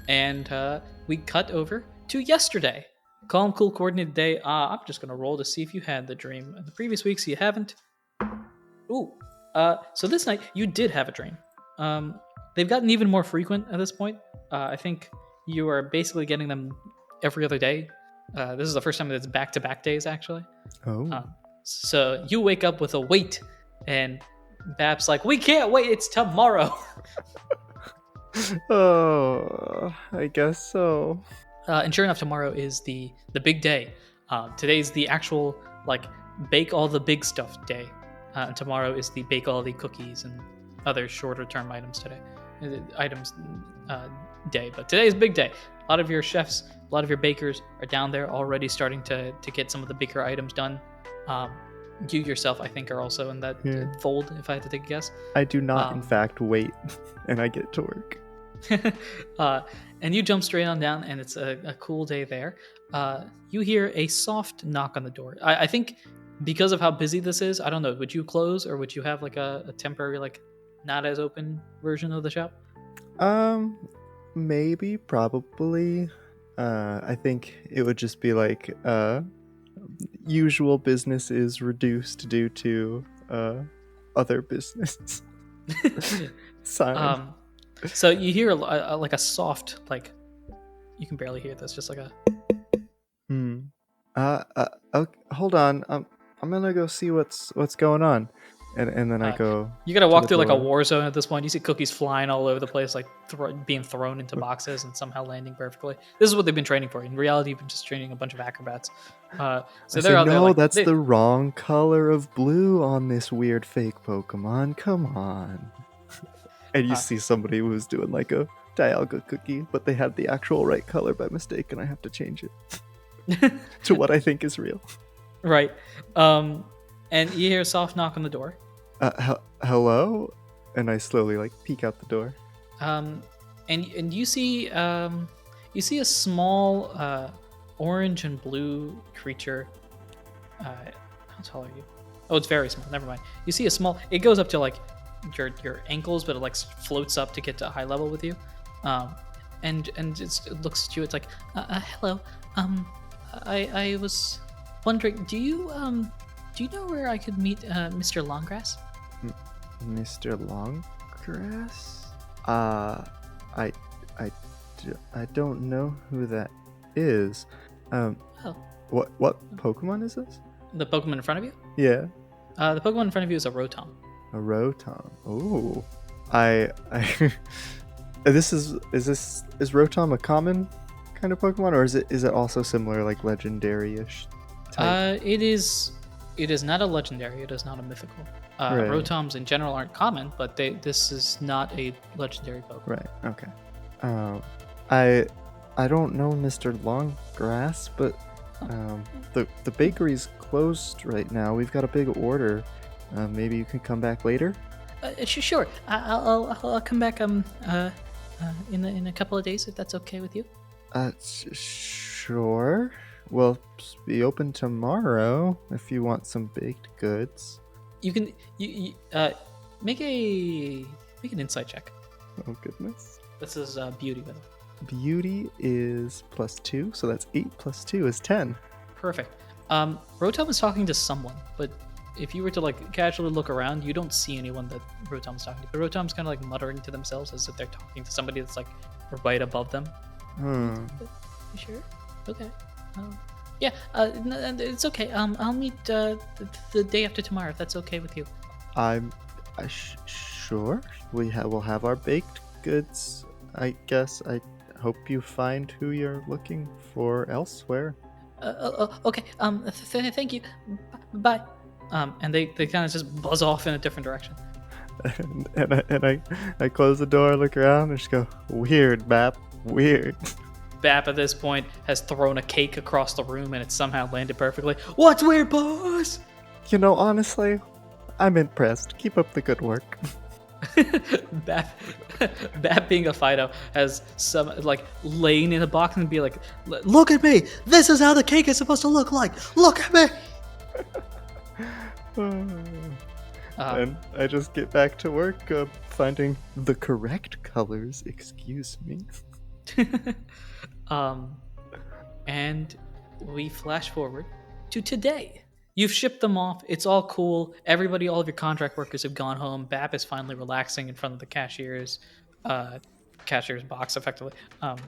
Speaker 2: And we cut over to yesterday. Calm, cool, coordinated day. I'm just going to roll to see if you had the dream. In the previous weeks, you haven't. Ooh. So this night, you did have a dream. they've gotten even more frequent at this point. I think you are basically getting them every other day. This is the first time that it's back-to-back days, actually.
Speaker 3: Oh.
Speaker 2: So you wake up with a wait, and Bap's like, "We can't wait. It's tomorrow."
Speaker 3: Oh, I guess so.
Speaker 2: And sure enough, tomorrow is the big day. Today's the actual like bake all the big stuff day. Tomorrow is the bake all the cookies and other shorter term items today. Day, but today is big day. A lot of your chefs, a lot of your bakers are down there already starting to get some of the bigger items done. You yourself, I think, are also in that fold, if I had to take a guess.
Speaker 3: I do not, in fact, wait, and I get to work.
Speaker 2: And you jump straight on down, and it's a cool day there. You hear a soft knock on the door. I think because of how busy this is, I don't know, would you close, or would you have like a temporary, like, not as open version of the shop?
Speaker 3: Maybe, probably. I think it would just be like, usual business is reduced due to other business. Sign.
Speaker 2: So you hear like a soft, like, you can barely hear this, just like a.
Speaker 3: Okay, hold on. I'm gonna go see what's going on, and then I go.
Speaker 2: You gotta walk through like a war zone at this point. You see cookies flying all over the place, like being thrown into boxes and somehow landing perfectly. This is what they've been training for. In reality, you've been just training a bunch of acrobats. So they're out there.
Speaker 3: No, that's the wrong color of blue on this weird fake Pokemon. Come on. And you see somebody who's doing like a Dialga cookie, but they had the actual right color by mistake, and I have to change it to what I think is real.
Speaker 2: Right. And you hear a soft knock on the door.
Speaker 3: Hello? And I slowly like peek out the door.
Speaker 2: And you see a small orange and blue creature. How tall are you? Oh, it's very small. Never mind. You see a small. It goes up to like your ankles, but it like floats up to get to eye level with you. And it looks at you. It's like, hello. I was wondering, do you know where I could meet Mr. Longgrass?
Speaker 3: Mr. Longgrass? I don't know who that is. What Pokemon is this?
Speaker 2: The Pokemon in front of you?
Speaker 3: Yeah.
Speaker 2: The Pokemon in front of you is a Rotom.
Speaker 3: A Rotom. Ooh. I is Rotom a common kind of Pokemon, or is it also similar, like legendary-ish type?
Speaker 2: It is not a legendary, it is not a mythical.
Speaker 3: Right.
Speaker 2: Rotoms in general aren't common, but this is not a legendary Pokemon.
Speaker 3: Right, okay. I don't know Mr. Longgrass, but the bakery's closed right now. We've got a big order. Maybe you can come back later?
Speaker 2: Sure. I'll come back in a couple of days, if that's okay with you.
Speaker 3: Sure. We'll be open tomorrow if you want some baked goods.
Speaker 2: You can make an insight check.
Speaker 3: Oh goodness.
Speaker 2: This is beauty, by the way.
Speaker 3: Beauty is +2, so that's 8 + 2 is 10.
Speaker 2: Perfect. Rotom is talking to someone, but if you were to like casually look around, you don't see anyone that Rotom's talking to. But Rotom's kind of like muttering to themselves as if they're talking to somebody that's like right above them. You sure? Okay. Yeah. It's okay. I'll meet the day after tomorrow if that's okay with you.
Speaker 3: I'm sure. We'll have our baked goods. I guess. I hope you find who you're looking for elsewhere.
Speaker 2: Okay. Thank you. Bye. And they kind of just buzz off in a different direction.
Speaker 3: And I close the door, look around, and just go, weird, Bap, weird.
Speaker 2: Bap at this point has thrown a cake across the room and it's somehow landed perfectly. What's weird, boss?
Speaker 3: You know, honestly, I'm impressed. Keep up the good work.
Speaker 2: Bap being a Fido has some like laying in a box and be like, look at me, this is how the cake is supposed to look like, look at me.
Speaker 3: And I just get back to work finding the correct colors, excuse me.
Speaker 2: And we flash forward to today. You've shipped them off. It's all cool. Everybody, all of your contract workers have gone home. Bap is finally relaxing in front of the cashiers. cashier's box, effectively.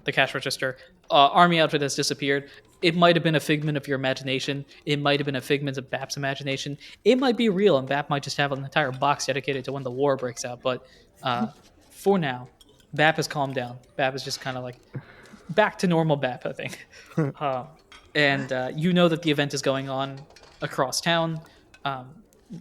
Speaker 2: The cash register. Army outfit has disappeared. It might have been a figment of your imagination. It might have been a figment of Bap's imagination. It might be real, and Bap might just have an entire box dedicated to when the war breaks out. But for now, Bap has calmed down. Bap is just kind of like back to normal Bap, I think. And you know that the event is going on across town.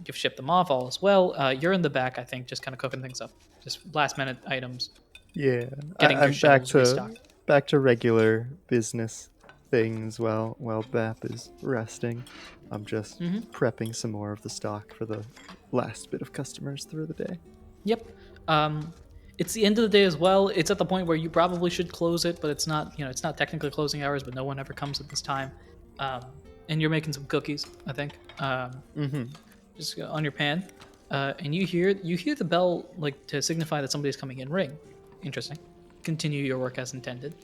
Speaker 2: You've shipped them off, all as well. You're in the back, I think, just kind of cooking things up. Just last minute items.
Speaker 3: Yeah,
Speaker 2: Getting your
Speaker 3: I'm
Speaker 2: shelves restocked.
Speaker 3: back to regular business things while Bap is resting. I'm just prepping some more of the stock for the last bit of customers through the day.
Speaker 2: Yep. It's the end of the day as well. It's at the point where you probably should close it, but it's not. It's not technically closing hours, but no one ever comes at this time. And you're making some cookies, I think. Just on your pan, and you hear the bell like to signify that somebody's coming in. Ring. Interesting. Continue your work as intended.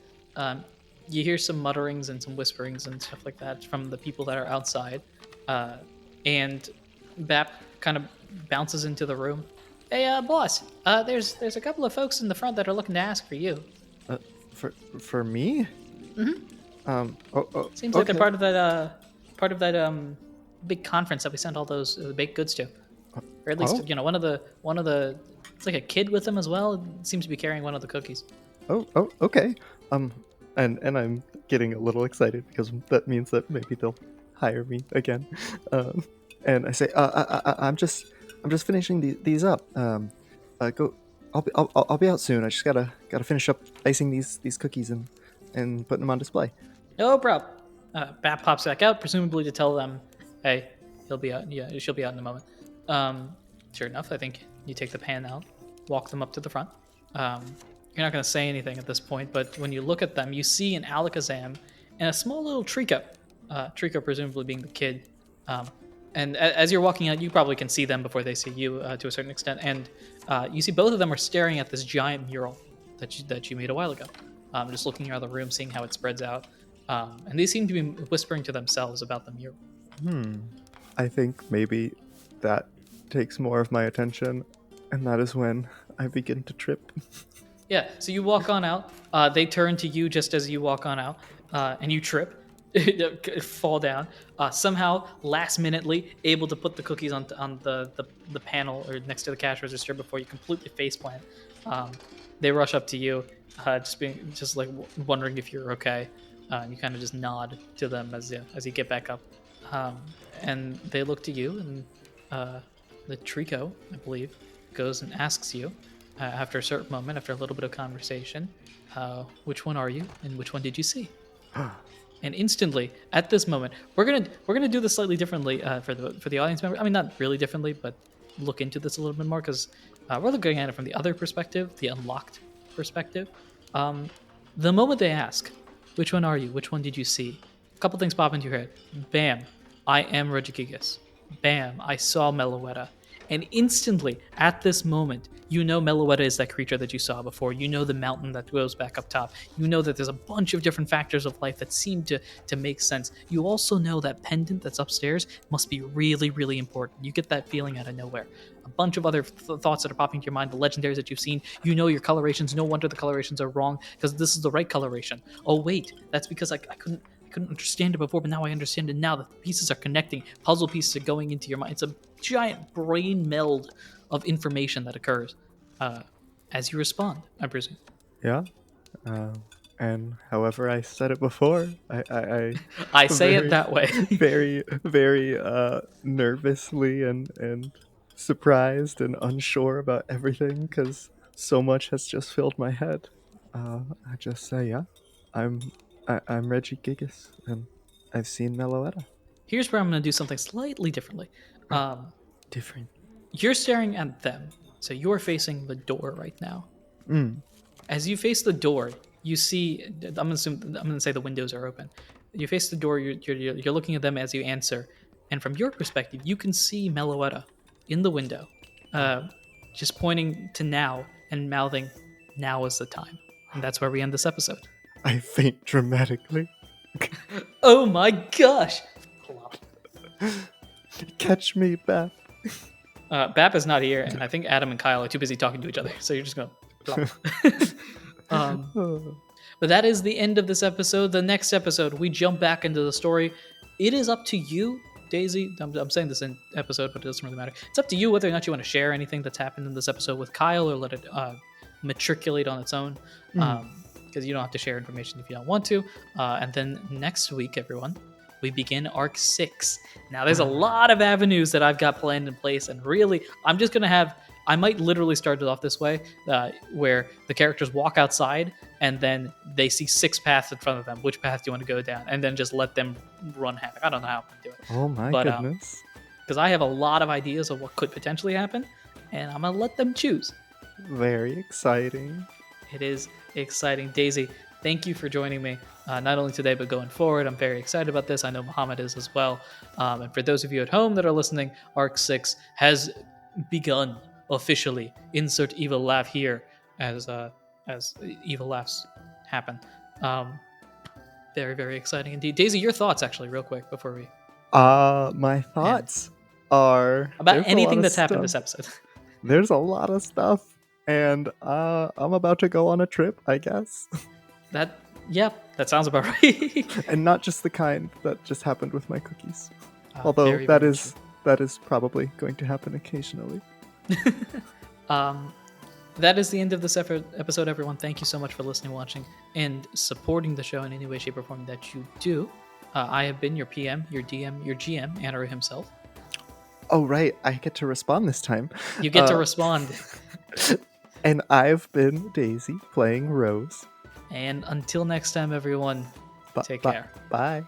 Speaker 2: You hear some mutterings and some whisperings and stuff like that from the people that are outside. And Bap kind of bounces into the room. Hey, boss. There's a couple of folks in the front that are looking to ask for you.
Speaker 3: For me?
Speaker 2: Seems like they're part of that big conference that we sent all those baked goods to, or at least one of the. It's like a kid with them as well. It seems to be carrying one of the cookies.
Speaker 3: Okay. And I'm getting a little excited because that means that maybe they'll hire me again. And I say, I'm just finishing these up. Go. I'll be out soon. I just gotta finish up icing these cookies and putting them on display.
Speaker 2: No problem. Bap pops back out, presumably to tell them, hey, he'll be out. Yeah, she'll be out in a moment. Sure enough, I think you take the pan out, walk them up to the front. You're not going to say anything at this point, but when you look at them, you see an Alakazam and a small little Trico. Trico presumably being the kid. And as you're walking out, you probably can see them before they see you to a certain extent. And you see both of them are staring at this giant mural that you made a while ago. Just looking around the room, seeing how it spreads out. And they seem to be whispering to themselves about the mural.
Speaker 3: I think maybe that takes more of my attention, and that is when I begin to trip.
Speaker 2: Yeah, so you walk on out. They turn to you just as you walk on out, and you trip, fall down. Somehow, last-minutely, able to put the cookies on the panel or next to the cash register before you completely faceplant. They rush up to you, just like wondering if you're okay. You kind of just nod to them as you get back up, and they look to you, and the Trico, I believe, goes and asks you. After a certain moment, after a little bit of conversation, which one are you, and which one did you see? And instantly, at this moment, we're gonna do this slightly differently for the audience member. I mean, not really differently, but look into this a little bit more because we're looking at it from the other perspective, the unlocked perspective. The moment they ask, which one are you? Which one did you see? A couple things pop into your head. Bam, I am Regigigas. Bam, I saw Meloetta. And instantly, at this moment, you know Meloetta is that creature that you saw before. You know the mountain that goes back up top. You know that there's a bunch of different factors of life that seem to make sense. You also know that pendant that's upstairs must be really, really important. You get that feeling out of nowhere. A bunch of other thoughts that are popping to your mind, the legendaries that you've seen. You know your colorations. No wonder the colorations are wrong, because this is the right coloration. Oh, wait, that's because I couldn't understand it before, but now I understand it. Now the pieces are connecting. Puzzle pieces are going into your mind. It's a giant brain meld of information that occurs as you respond, I presume.
Speaker 3: Yeah. And however I said it before,
Speaker 2: I say it that way.
Speaker 3: very, very nervously and surprised and unsure about everything because so much has just filled my head. I just say, yeah, I'm Regigigas, and I've seen Meloetta.
Speaker 2: Here's where I'm going to do something slightly differently.
Speaker 3: Different.
Speaker 2: You're staring at them, so you're facing the door right now. As you face the door, you see. I'm going to say the windows are open. You face the door. You're looking at them as you answer, and from your perspective, you can see Meloetta in the window, just pointing to now and mouthing, "Now is the time." And that's where we end this episode.
Speaker 3: I faint dramatically.
Speaker 2: Oh my gosh!
Speaker 3: Catch me, Bap.
Speaker 2: Bap is not here, and I think Adam and Kyle are too busy talking to each other. So you're just going. But that is the end of this episode. The next episode, we jump back into the story. It is up to you, Daisy. I'm saying this in episode, but it doesn't really matter. It's up to you whether or not you want to share anything that's happened in this episode with Kyle or let it matriculate on its own. Because you don't have to share information if you don't want to. And then next week, everyone, we begin Arc 6. Now, there's a lot of avenues that I've got planned in place, and really, I'm just going to have... I might literally start it off this way, where the characters walk outside, and then they see 6 paths in front of them. Which path do you want to go down? And then just let them run havoc. I don't know how I'm going to do it.
Speaker 3: Oh my goodness.
Speaker 2: Because I have a lot of ideas of what could potentially happen, and I'm going to let them choose.
Speaker 3: Very exciting.
Speaker 2: It is exciting. Daisy, thank you for joining me, not only today, but going forward. I'm very excited about this. I know Muhammad is as well. And for those of you at home that are listening, Arc 6 has begun officially. Insert evil laugh here as evil laughs happen. Very, very exciting indeed. Daisy, your thoughts, actually, real quick, before we...
Speaker 3: My thoughts are...
Speaker 2: about anything that's happened this episode.
Speaker 3: There's a lot of stuff. And I'm about to go on a trip, I guess.
Speaker 2: That sounds about right.
Speaker 3: And not just the kind that just happened with my cookies. Although
Speaker 2: very,
Speaker 3: that
Speaker 2: very
Speaker 3: is that is probably going to happen occasionally.
Speaker 2: That is the end of this episode, everyone. Thank you so much for listening, watching, and supporting the show in any way, shape, or form that you do. I have been your PM, your DM, your GM, Anirudh himself.
Speaker 3: Oh, right. I get to respond this time.
Speaker 2: You get to respond.
Speaker 3: And I've been Daisy, playing Rose.
Speaker 2: And until next time, everyone, take care.
Speaker 3: Bye.